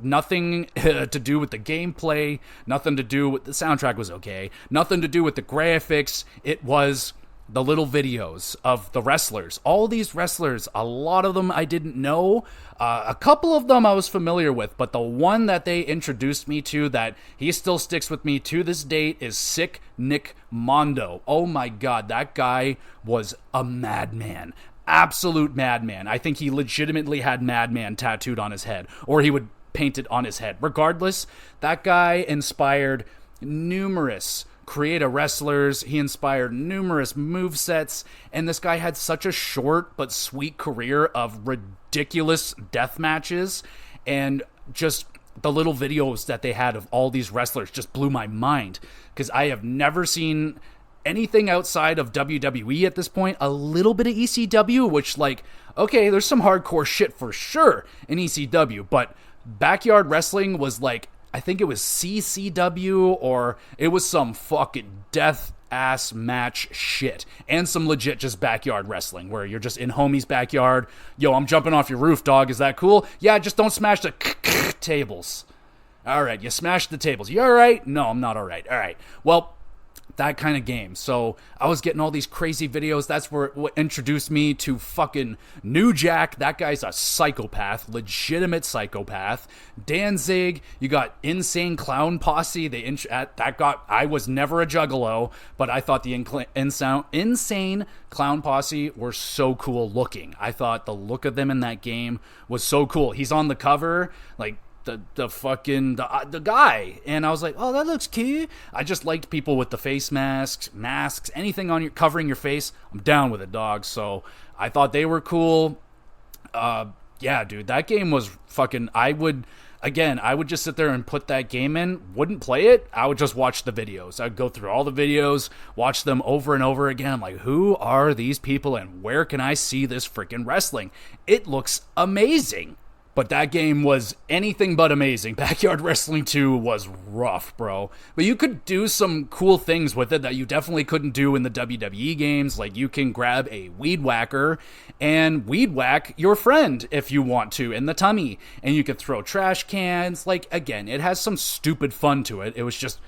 nothing to do with the gameplay, nothing to do with the soundtrack was okay, nothing to do with the graphics. It was the little videos of the wrestlers. All these wrestlers, a lot of them I didn't know. A couple of them I was familiar with, but the one that they introduced me to that he still sticks with me to this date is Sick Nick Mondo. Oh my god, that guy was a madman. Absolute madman. I think he legitimately had madman tattooed on his head, or he would paint it on his head. Regardless, that guy inspired numerous creative wrestlers. He inspired numerous movesets, and this guy had such a short but sweet career of ridiculous death matches, and just the little videos that they had of all these wrestlers just blew my mind, because I have never seen anything outside of WWE at this point. A little bit of ECW, which, like, okay, there's some hardcore shit for sure in ECW, but Backyard Wrestling was like, I think it was CCW, or it was some fucking death ass match shit, and some legit just backyard wrestling where you're just in homie's backyard. Yo, I'm jumping off your roof, dog. Is that cool? Yeah, just don't smash the tables. All right, you smashed the tables. You all right? No, I'm not all right. All right. Well, that kind of game. So I was getting all these crazy videos. That's what introduced me to fucking New Jack. That guy's a psychopath, legitimate psychopath. Danzig, you got Insane Clown Posse. I was never a juggalo, but I thought the Insane Clown Posse were so cool looking. I thought the look of them in that game was so cool. He's on the cover, like, the guy, and I was like, oh, that looks cute. I just liked people with the face masks, anything on covering your face. I'm down with it, dog. So I thought they were cool. Yeah, dude, that game was fucking. I would just sit there and put that game in, wouldn't play it. I would just watch the videos. I'd go through all the videos, watch them over and over again. I'm like, who are these people, and where can I see this freaking wrestling? It looks amazing. But that game was anything but amazing. Backyard Wrestling 2 was rough, bro. But you could do some cool things with it that you definitely couldn't do in the WWE games. Like, you can grab a weed whacker and weed whack your friend if you want to in the tummy. And you could throw trash cans. Like, again, it has some stupid fun to it. It was just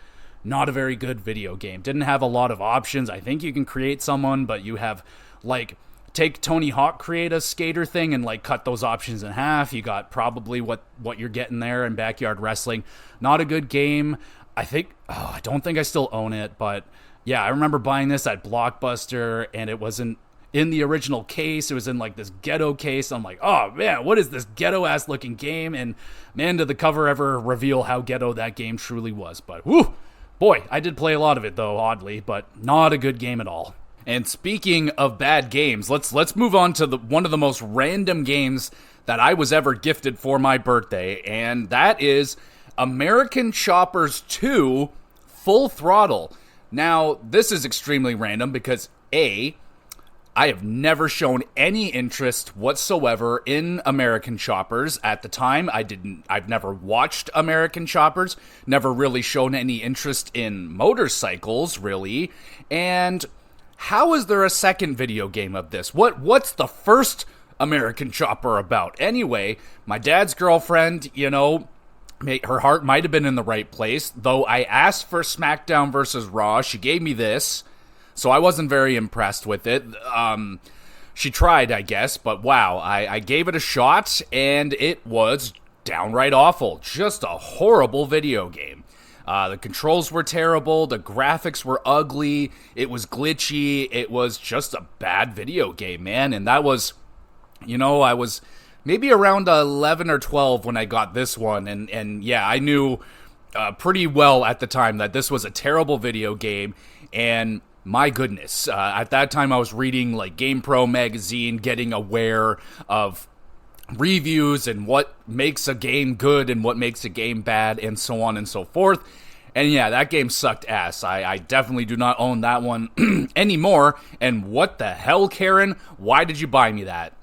not a very good video game. Didn't have a lot of options. I think you can create someone, but you have, like, take Tony Hawk, create a skater thing, and like cut those options in half. You got probably what you're getting there in Backyard Wrestling. Not a good game. I don't think I still own it, but Yeah, I remember buying this at Blockbuster, and it wasn't in the original case. It was in like this ghetto case. I'm like, oh man, what is this ghetto ass looking game? And man, did the cover ever reveal how ghetto that game truly was. But whew, boy, I did play a lot of it though, oddly, but not a good game at all. And speaking of bad games, let's move on to one of the most random games that I was ever gifted for my birthday, and that is American Choppers 2 Full Throttle. Now, this is extremely random because I have never shown any interest whatsoever in American Choppers. At the time, I've never watched American Choppers, never really shown any interest in motorcycles, really. And how is there a second video game of this? What's the first American Chopper about? Anyway, my dad's girlfriend, her heart might have been in the right place, though I asked for SmackDown versus Raw. She gave me this, so I wasn't very impressed with it. She tried, I guess, but wow, I gave it a shot, and it was downright awful. Just a horrible video game. The controls were terrible, the graphics were ugly, it was glitchy, it was just a bad video game, man. And that was, I was maybe around 11 or 12 when I got this one, and yeah, I knew pretty well at the time that this was a terrible video game, and my goodness, at that time I was reading like GamePro magazine, getting aware of reviews and what makes a game good and what makes a game bad and so on and so forth. And yeah, that game sucked ass. I definitely do not own that one anymore. And what the hell, Karen? Why did you buy me that?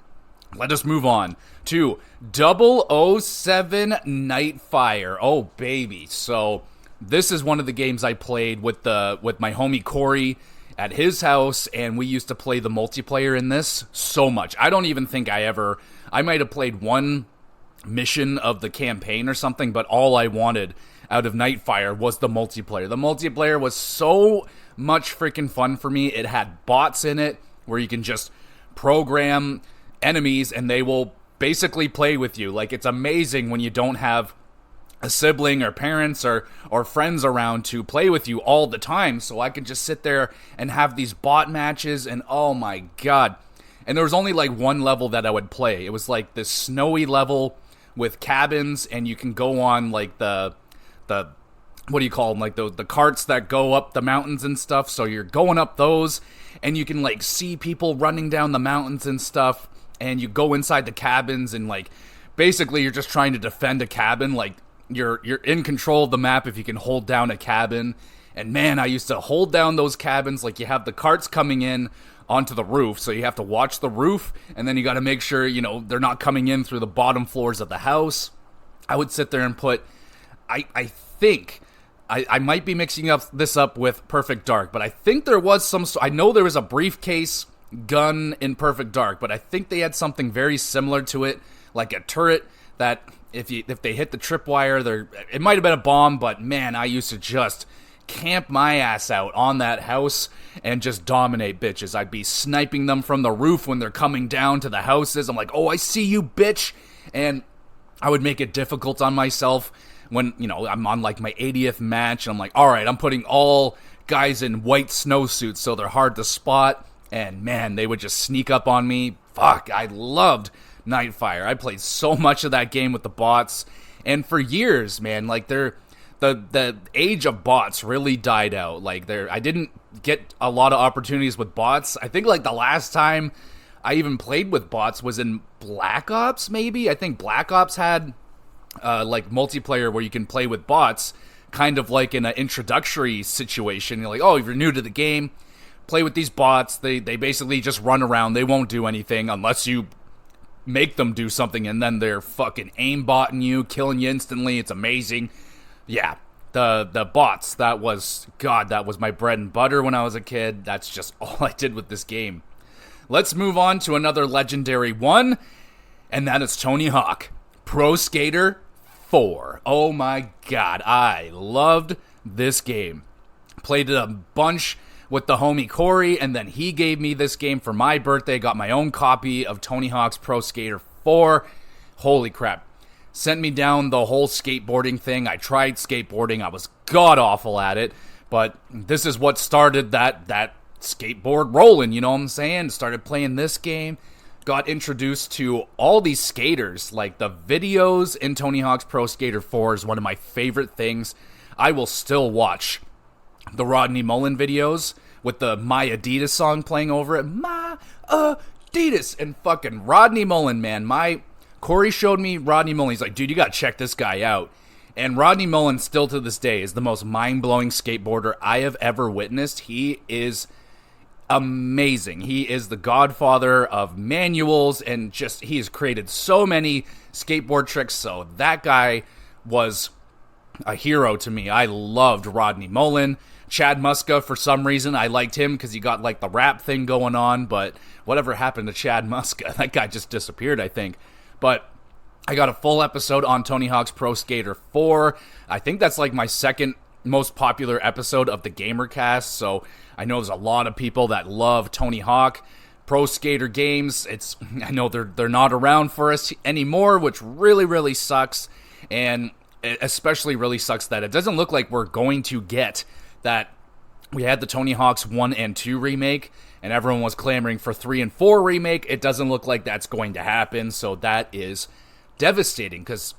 Let us move on to 007 Nightfire. Oh baby. So this is one of the games I played with my homie Corey at his house, and we used to play the multiplayer in this so much. I don't even think I might have played one mission of the campaign or something, but all I wanted out of Nightfire was the multiplayer. The multiplayer was so much freaking fun for me. It had bots in it where you can just program enemies and they will basically play with you. Like, it's amazing when you don't have a sibling or parents or friends around to play with you all the time. So I could just sit there and have these bot matches, and oh my god. And there was only like one level that I would play. It was like this snowy level with cabins, and you can go on like the what do you call them, like the carts that go up the mountains and stuff. So you're going up those, and you can like see people running down the mountains and stuff, and you go inside the cabins, and like basically you're just trying to defend a cabin. Like you're in control of the map if you can hold down a cabin. And man, I used to hold down those cabins. Like, you have the carts coming in onto the roof, so you have to watch the roof, and then you got to make sure, they're not coming in through the bottom floors of the house. I would sit there and put, I think, I might be mixing this up with Perfect Dark, but I think there was I know there was a briefcase gun in Perfect Dark, but I think they had something very similar to it, like a turret that if they hit the tripwire, it might have been a bomb, but man, I used to just camp my ass out on that house and just dominate bitches. I'd be sniping them from the roof when they're coming down to the houses. I'm like, oh, I see you, bitch. And I would make it difficult on myself when, I'm on like my 80th match, and I'm like, all right, I'm putting all guys in white snowsuits so they're hard to spot. And man, they would just sneak up on me. Fuck, I loved Nightfire. I played so much of that game with the bots, and for years, man, like the age of bots really died out. Like, I didn't get a lot of opportunities with bots. I think like the last time I even played with bots was in Black Ops, maybe. I think Black Ops had like multiplayer where you can play with bots, kind of like in an introductory situation. You're like, oh, if you're new to the game, play with these bots. They basically just run around. They won't do anything unless you make them do something, and then they're fucking aimbotting you, killing you instantly. It's amazing. Yeah, the bots, that was my bread and butter when I was a kid. That's just all I did with this game. Let's move on to another legendary one, and that is Tony Hawk Pro Skater 4. Oh my god, I loved this game. Played it a bunch with the homie Corey, and then he gave me this game for my birthday. Got my own copy of Tony Hawk's Pro Skater 4. Holy crap. Sent me down the whole skateboarding thing. I tried skateboarding. I was god-awful at it. But this is what started that skateboard rolling, you know what I'm saying? Started playing this game, got introduced to all these skaters. Like, the videos in Tony Hawk's Pro Skater 4 is one of my favorite things. I will still watch the Rodney Mullen videos with the My Adidas song playing over it. My Adidas. And fucking Rodney Mullen, man. Corey showed me Rodney Mullen. He's like, dude, you gotta check this guy out. And Rodney Mullen, still to this day, is the most mind-blowing skateboarder I have ever witnessed. He is amazing. He is the godfather of manuals, and just, he has created so many skateboard tricks. So that guy was a hero to me. I loved Rodney Mullen. Chad Muska, for some reason, I liked him because he got like the rap thing going on, but whatever happened to Chad Muska? That guy just disappeared, I think. But I got a full episode on Tony Hawk's Pro Skater 4. I think that's like my second most popular episode of the GamerCast, so I know there's a lot of people that love Tony Hawk. Pro Skater games, I know they're not around for us anymore, which really, really sucks, and it especially really sucks that it doesn't look like we're going to get that. We had the Tony Hawk's 1 and 2 remake, and everyone was clamoring for 3 and 4 remake. It doesn't look like that's going to happen, so that is devastating, because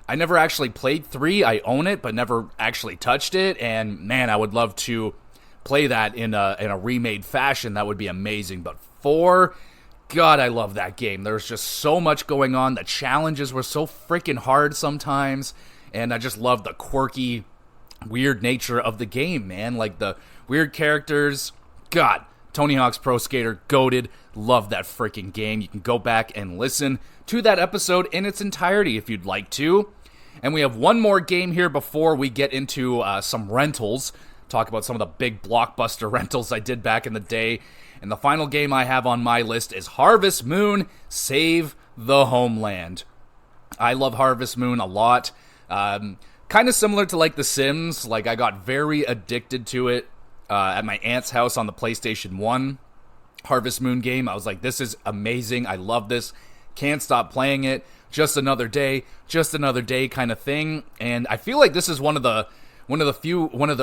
I never actually played 3. I own it, but never actually touched it, and man, I would love to play that in a remade fashion. That would be amazing. But 4, God, I love that game. There's just so much going on. The challenges were so freaking hard sometimes, and I just love the quirky, weird nature of the game, man. Like, the weird characters. God, Tony Hawk's Pro Skater, goated. Love that freaking game. You can go back and listen to that episode in its entirety if you'd like to. And we have one more game here before we get into some rentals. Talk about some of the big blockbuster rentals I did back in the day. And the final game I have on my list is Harvest Moon: Save the Homeland. I love Harvest Moon a lot. Kind of similar to like The Sims. Like, I got very addicted to it at my aunt's house on the PlayStation 1 Harvest Moon game. I was like, this is amazing. I love this. Can't stop playing it. Just another day kind of thing. And I feel like this is one of the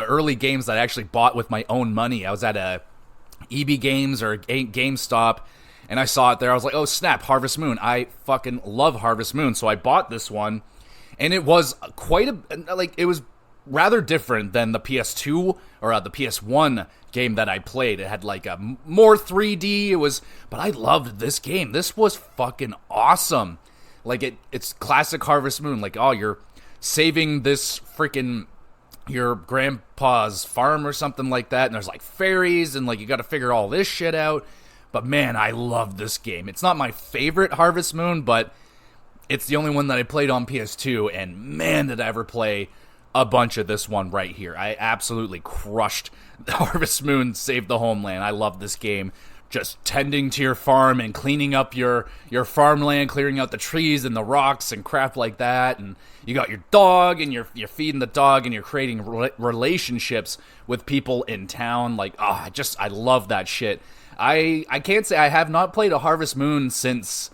early games that I actually bought with my own money. I was at a EB Games or GameStop, and I saw it there. I was like, oh snap, Harvest Moon. I fucking love Harvest Moon. So I bought this one, and it was it was rather different than the PS2 or the PS1 game that I played. It had like a more 3D. But I loved this game. This was fucking awesome. Like, it's classic Harvest Moon. Like, oh, you're saving this freaking your grandpa's farm or something like that, and there's like fairies, and like you got to figure all this shit out. But man, I love this game. It's not my favorite Harvest Moon, but it's the only one that I played on PS2, and man, did I ever play a bunch of this one right here. I absolutely crushed Harvest Moon: Save the Homeland. I love this game. Just tending to your farm and cleaning up your farmland, clearing out the trees and the rocks and crap like that. And you got your dog, and you're feeding the dog, and you're creating relationships with people in town. Like, I love that shit. I can't say I have not played a Harvest Moon since,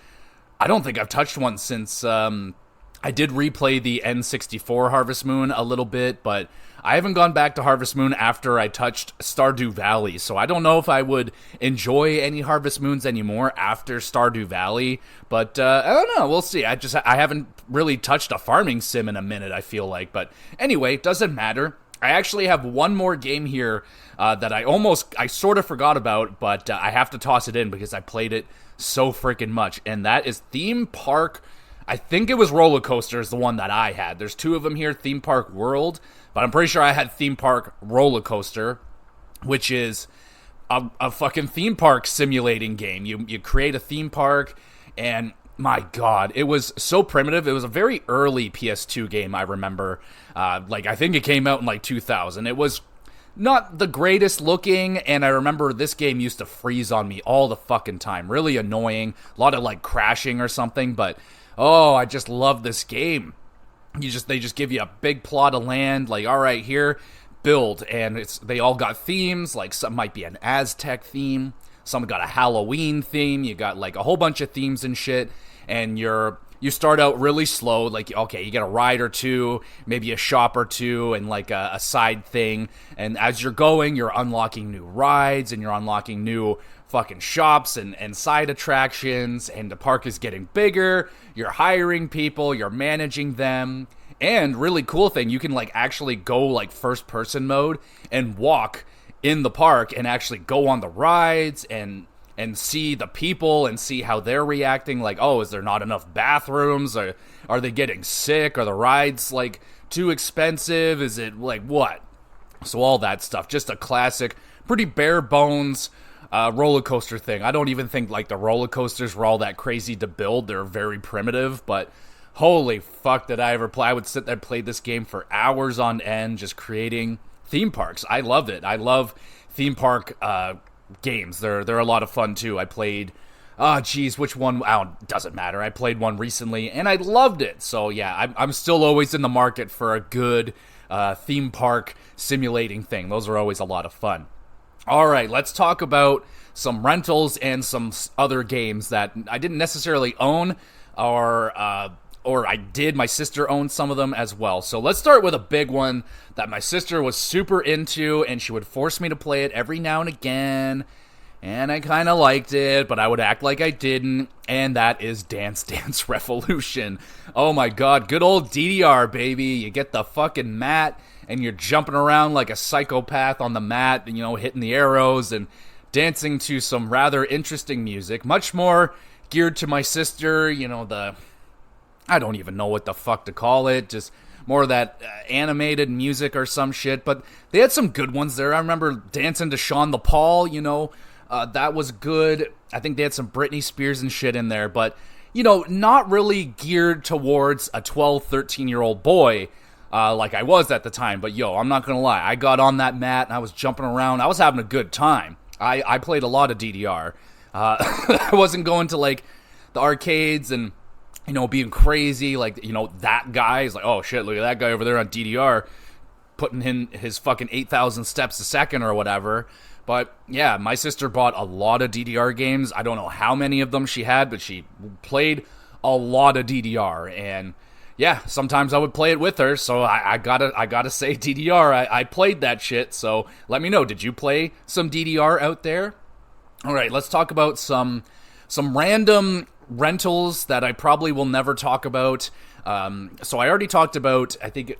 I don't think I've touched one since, I did replay the N64 Harvest Moon a little bit, but I haven't gone back to Harvest Moon after I touched Stardew Valley, so I don't know if I would enjoy any Harvest Moons anymore after Stardew Valley, but I don't know, we'll see. I haven't really touched a farming sim in a minute, I feel like, but anyway, doesn't matter. I actually have one more game here that I sort of forgot about, but I have to toss it in because I played it so freaking much, and that is Theme Park. I think it was Roller Coaster is the one that I had. There's two of them here, Theme Park World, but I'm pretty sure I had Theme Park Roller Coaster, which is a fucking theme park simulating game. You create a theme park, and my God, it was so primitive. It was a very early PS2 game, I remember. I think it came out in like 2000. It was not the greatest looking, and I remember this game used to freeze on me all the fucking time. Really annoying. A lot of like crashing or something, but oh, I just love this game. They just give you a big plot of land, like, all right, here, build, and they all got themes, like some might be an Aztec theme, some got a Halloween theme, you got like a whole bunch of themes and shit, and you're you start out really slow, like, okay, you get a ride or two, maybe a shop or two, and like a side thing. And as you're going, you're unlocking new rides, and you're unlocking new fucking shops and side attractions, and the park is getting bigger. You're hiring people, you're managing them. And really cool thing, you can like actually go like first person mode and walk in the park and actually go on the rides and see the people and see how they're reacting. Like, oh, is there not enough bathrooms? Or are they getting sick? Are the rides like too expensive? Is it like what? So all that stuff. Just a classic, pretty bare bones roller coaster thing. I don't even think like the roller coasters were all that crazy to build. They're very primitive, but holy fuck did I ever play. I would sit there and play this game for hours on end, just creating theme parks. I loved it. I love theme park games. They're a lot of fun too. I played, which one? Doesn't matter. I played one recently and I loved it. So yeah, I'm still always in the market for a good theme park simulating thing. Those are always a lot of fun. All right, let's talk about some rentals and some other games that I didn't necessarily own, or I did. My sister owned some of them as well. So let's start with a big one that my sister was super into, and she would force me to play it every now and again, and I kind of liked it, but I would act like I didn't, and that is Dance Dance Revolution. Oh my god, good old DDR, baby. You get the fucking mat, and you're jumping around like a psychopath on the mat, and, hitting the arrows and dancing to some rather interesting music. Much more geared to my sister, I don't even know what the fuck to call it, just more of that animated music or some shit, but they had some good ones there. I remember dancing to Sean the Paul, that was good. I think they had some Britney Spears and shit in there, but, not really geared towards a 12, 13-year-old boy, like I was at the time. But I'm not gonna lie, I got on that mat and I was jumping around. I was having a good time. I played a lot of DDR. I wasn't going to like the arcades and being crazy, like, that guy is like, oh shit, look at that guy over there on DDR putting in his fucking 8,000 steps a second or whatever. But yeah, my sister bought a lot of DDR games. I don't know how many of them she had, but she played a lot of DDR, and yeah, sometimes I would play it with her. So I gotta say DDR, I played that shit. So let me know, did you play some DDR out there? All right, let's talk about some random rentals that I probably will never talk about. So I already talked about, I think,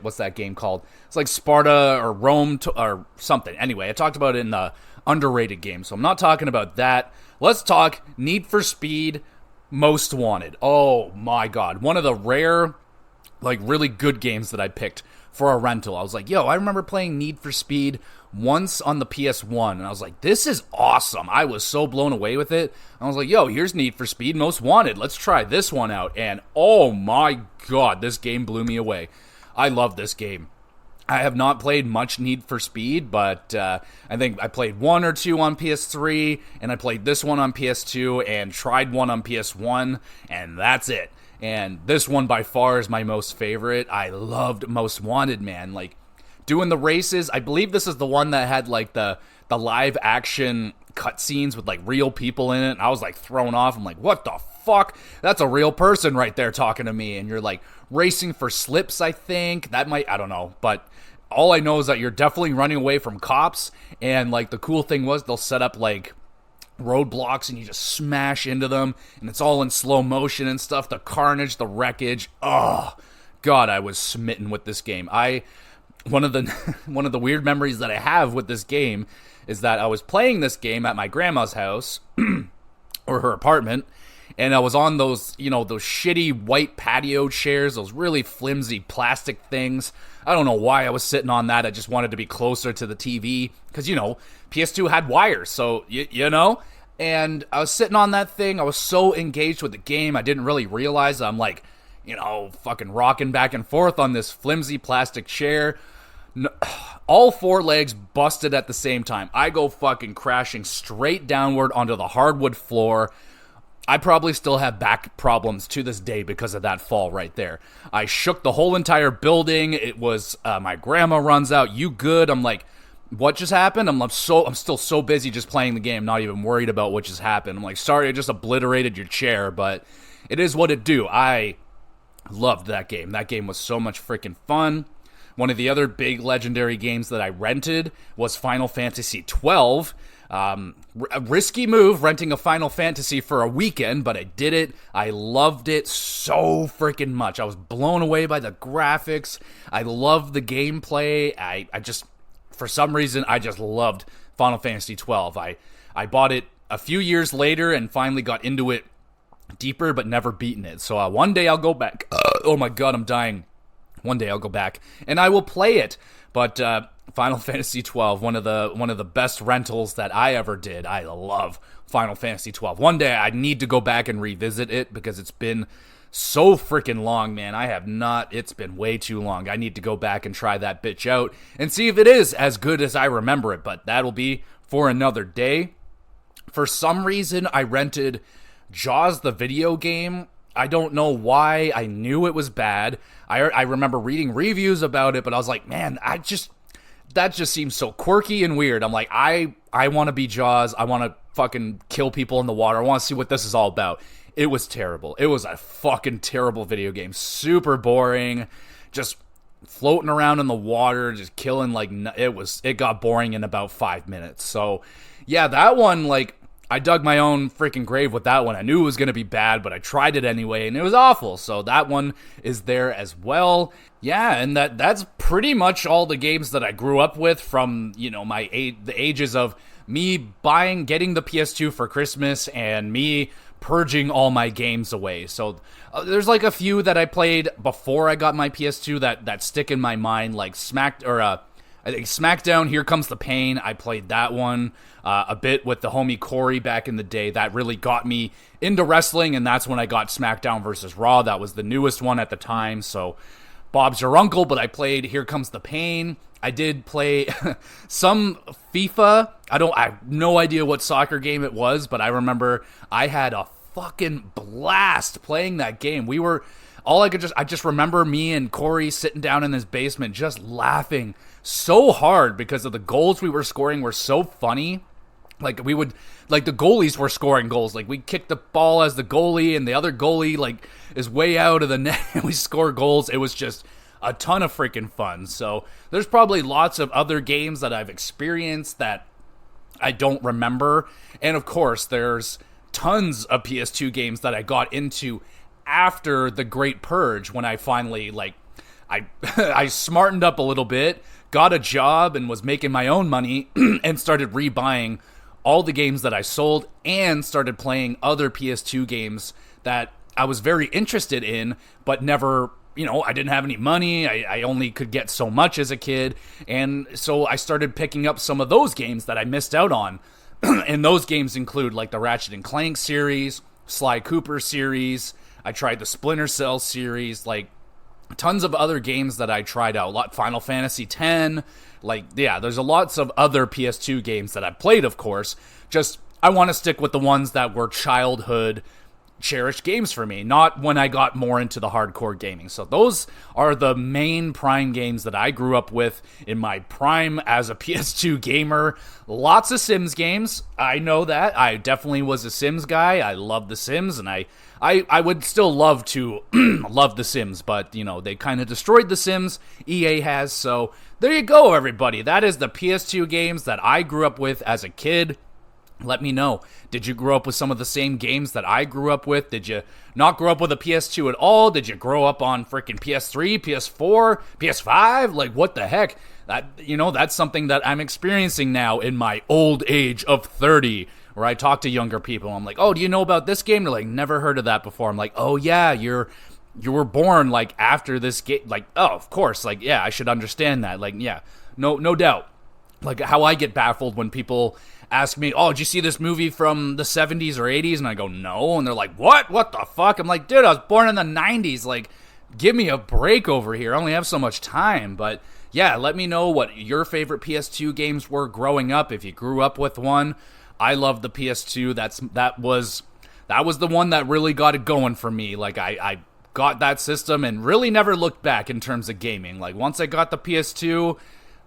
what's that game called? It's like Sparta or Rome or something. Anyway, I talked about it in the underrated game, so I'm not talking about that. Let's talk Need for Speed Most Wanted. Oh my god, one of the rare, like, really good games that I picked for a rental. I was like, I remember playing Need for Speed once on the PS1, and I was like, this is awesome. I was so blown away with it. I was like, here's Need for Speed Most Wanted. Let's try this one out. And oh my god, this game blew me away. I love this game. I have not played much Need for Speed, but I think I played one or two on PS3, and I played this one on PS2, and tried one on PS1, and that's it. And this one by far is my most favorite. I loved Most Wanted, man. Like, doing the races, I believe this is the one that had like the live action cutscenes with like real people in it, and I was like thrown off. I'm like, what the fuck? That's a real person right there talking to me. And you're like racing for slips, I think. I don't know, but all I know is that you're definitely running away from cops, and like the cool thing was they'll set up like roadblocks and you just smash into them, and it's all in slow motion and stuff. The carnage, the wreckage. Oh god, I was smitten with this game. One of the weird memories that I have with this game is that I was playing this game at my grandma's house or her apartment, and I was on those shitty white patio chairs, those really flimsy plastic things. I don't know why I was sitting on that. I just wanted to be closer to the TV because PS2 had wires, so and I was sitting on that thing. I was so engaged with the game, I didn't really realize I'm like, fucking rocking back and forth on this flimsy plastic chair. All four legs busted at the same time. I go fucking crashing straight downward onto the hardwood floor. I probably still have back problems to this day because of that fall right there. I shook the whole entire building. It was, my grandma runs out, you good? I'm like, What just happened? I'm still so busy just playing the game, not even worried about what just happened. I'm like, sorry, I just obliterated your chair, but it is what it do. I loved that game. That game was so much freaking fun. One of the other big legendary games that I rented was Final Fantasy 12. A risky move, renting a Final Fantasy for a weekend, but I did it. I loved it so freaking much. I was blown away by the graphics. I loved the gameplay. I just, for some reason, I just loved Final Fantasy 12. I bought it a few years later and finally got into it deeper, but never beaten it. So one day I'll go back. Oh my god, I'm dying. One day I'll go back and I will play it. But Final Fantasy 12, one of the best rentals that I ever did. I love Final Fantasy 12. One day I need to go back and revisit it because it's been so freaking long, man. It's been way too long. I need to go back and try that bitch out and see if it is as good as I remember it, but that'll be for another day. For some reason, I rented Jaws the video game. I don't know why. I knew it was bad. I remember reading reviews about it, but I was like, man, that just seems so quirky and weird. I'm like, I want to be Jaws. I want to fucking kill people in the water. I want to see what this is all about. It was terrible. It was a fucking terrible video game. Super boring. Just floating around in the water, just killing, like, it got boring in about 5 minutes. So, yeah, that one, like, I dug my own freaking grave with that one. I knew it was going to be bad, but I tried it anyway, and it was awful. So that one is there as well. Yeah, and that's pretty much all the games that I grew up with from, the ages of me getting the PS2 for Christmas and me purging all my games away. So there's like a few that I played before I got my PS2 that stick in my mind, like I think SmackDown, Here Comes the Pain. I played that one a bit with the homie Corey back in the day. That really got me into wrestling, and that's when I got SmackDown versus Raw. That was the newest one at the time, so Bob's your uncle, but I played Here Comes the Pain. I did play some FIFA. I have no idea what soccer game it was, but I remember I had a fucking blast playing that game. I just remember me and Corey sitting down in his basement just laughing so hard because of the goals we were scoring were so funny. Like the goalies were scoring goals. Like we kicked the ball as the goalie and the other goalie like is way out of the net and we score goals. It was just a ton of freaking fun. So there's probably lots of other games that I've experienced that I don't remember. And of course, there's tons of PS2 games that I got into after the Great Purge when I finally, I smartened up a little bit, got a job, and was making my own money, and started rebuying all the games that I sold, and started playing other PS2 games that I was very interested in, but never, I didn't have any money, I only could get so much as a kid, and so I started picking up some of those games that I missed out on, and those games include, like, the Ratchet & Clank series, Sly Cooper series, I tried the Splinter Cell series, like, tons of other games that I tried out. Final Fantasy X, there's lots of other PS2 games that I played, of course. Just, I want to stick with the ones that were childhood cherished games for me, not when I got more into the hardcore gaming. So those are the main prime games that I grew up with in my prime as a PS2 gamer. Lots of Sims games. I know that. I definitely was a Sims guy. I love the Sims, and I would still love to love the Sims, but, they kind of destroyed the Sims. EA has, so there you go, everybody. That is the PS2 games that I grew up with as a kid. Let me know. Did you grow up with some of the same games that I grew up with? Did you not grow up with a PS2 at all? Did you grow up on freaking PS3, PS4, PS5? Like, what the heck? That's something that I'm experiencing now in my old age of 30, where I talk to younger people. I'm like, oh, do you know about this game? They're like, never heard of that before. I'm like, oh, yeah, you were born, like, after this game. Like, oh, of course. Like, yeah, I should understand that. Like, yeah, no doubt. Like, how I get baffled when people ask me, oh, did you see this movie from the 70s or 80s? And I go, no. And they're like, what? What the fuck? I'm like, dude, I was born in the 90s. Like, give me a break over here. I only have so much time. But, yeah, let me know what your favorite PS2 games were growing up, if you grew up with one. I love the PS2. That was the one that really got it going for me. Like, I got that system and really never looked back in terms of gaming. Like, once I got the PS2,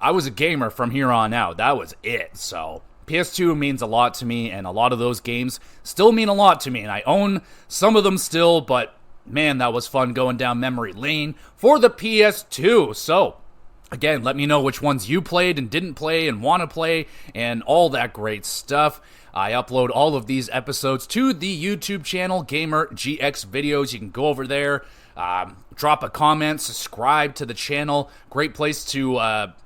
I was a gamer from here on out. That was it. So PS2 means a lot to me, and a lot of those games still mean a lot to me, and I own some of them still, but man, that was fun going down memory lane for the PS2. So again, let me know which ones you played and didn't play and want to play and all that great stuff. I upload all of these episodes to the YouTube channel, Gamer GX Videos. You can go over there, drop a comment, subscribe to the channel. Great place to,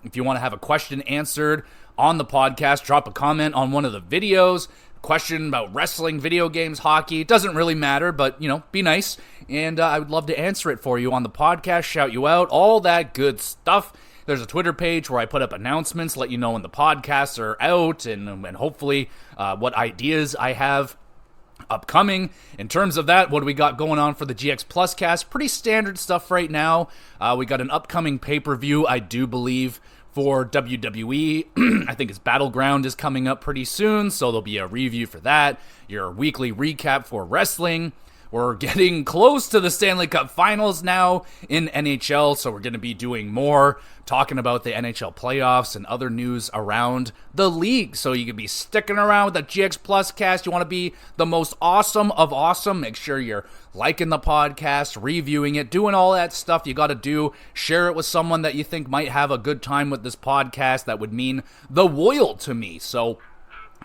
if you want to have a question answered on the podcast, drop a comment on one of the videos. Question about wrestling, video games, hockey. It doesn't really matter, but, be nice. And I would love to answer it for you on the podcast, shout you out, all that good stuff. There's a Twitter page where I put up announcements, let you know when the podcasts are out, and hopefully what ideas I have upcoming. In terms of that, what do we got going on for the GX Plus cast? Pretty standard stuff right now. We got an upcoming pay-per-view, I do believe, for WWE. I think its Battleground is coming up pretty soon, so there'll be a review for that. Your weekly recap for wrestling. We're getting close to the Stanley Cup Finals now in NHL, so we're going to be doing more, talking about the NHL playoffs and other news around the league. So you can be sticking around with the GX Plus cast. You want to be the most awesome of awesome. Make sure you're liking the podcast, reviewing it, doing all that stuff you got to do. Share it with someone that you think might have a good time with this podcast. That would mean the world to me. So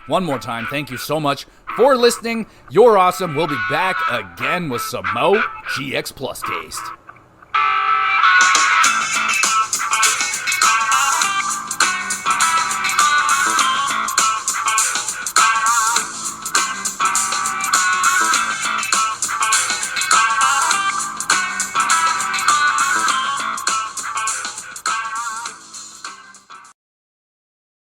one more time, thank you so much for listening. You're awesome. We'll be back again with some Mo GX Plus taste.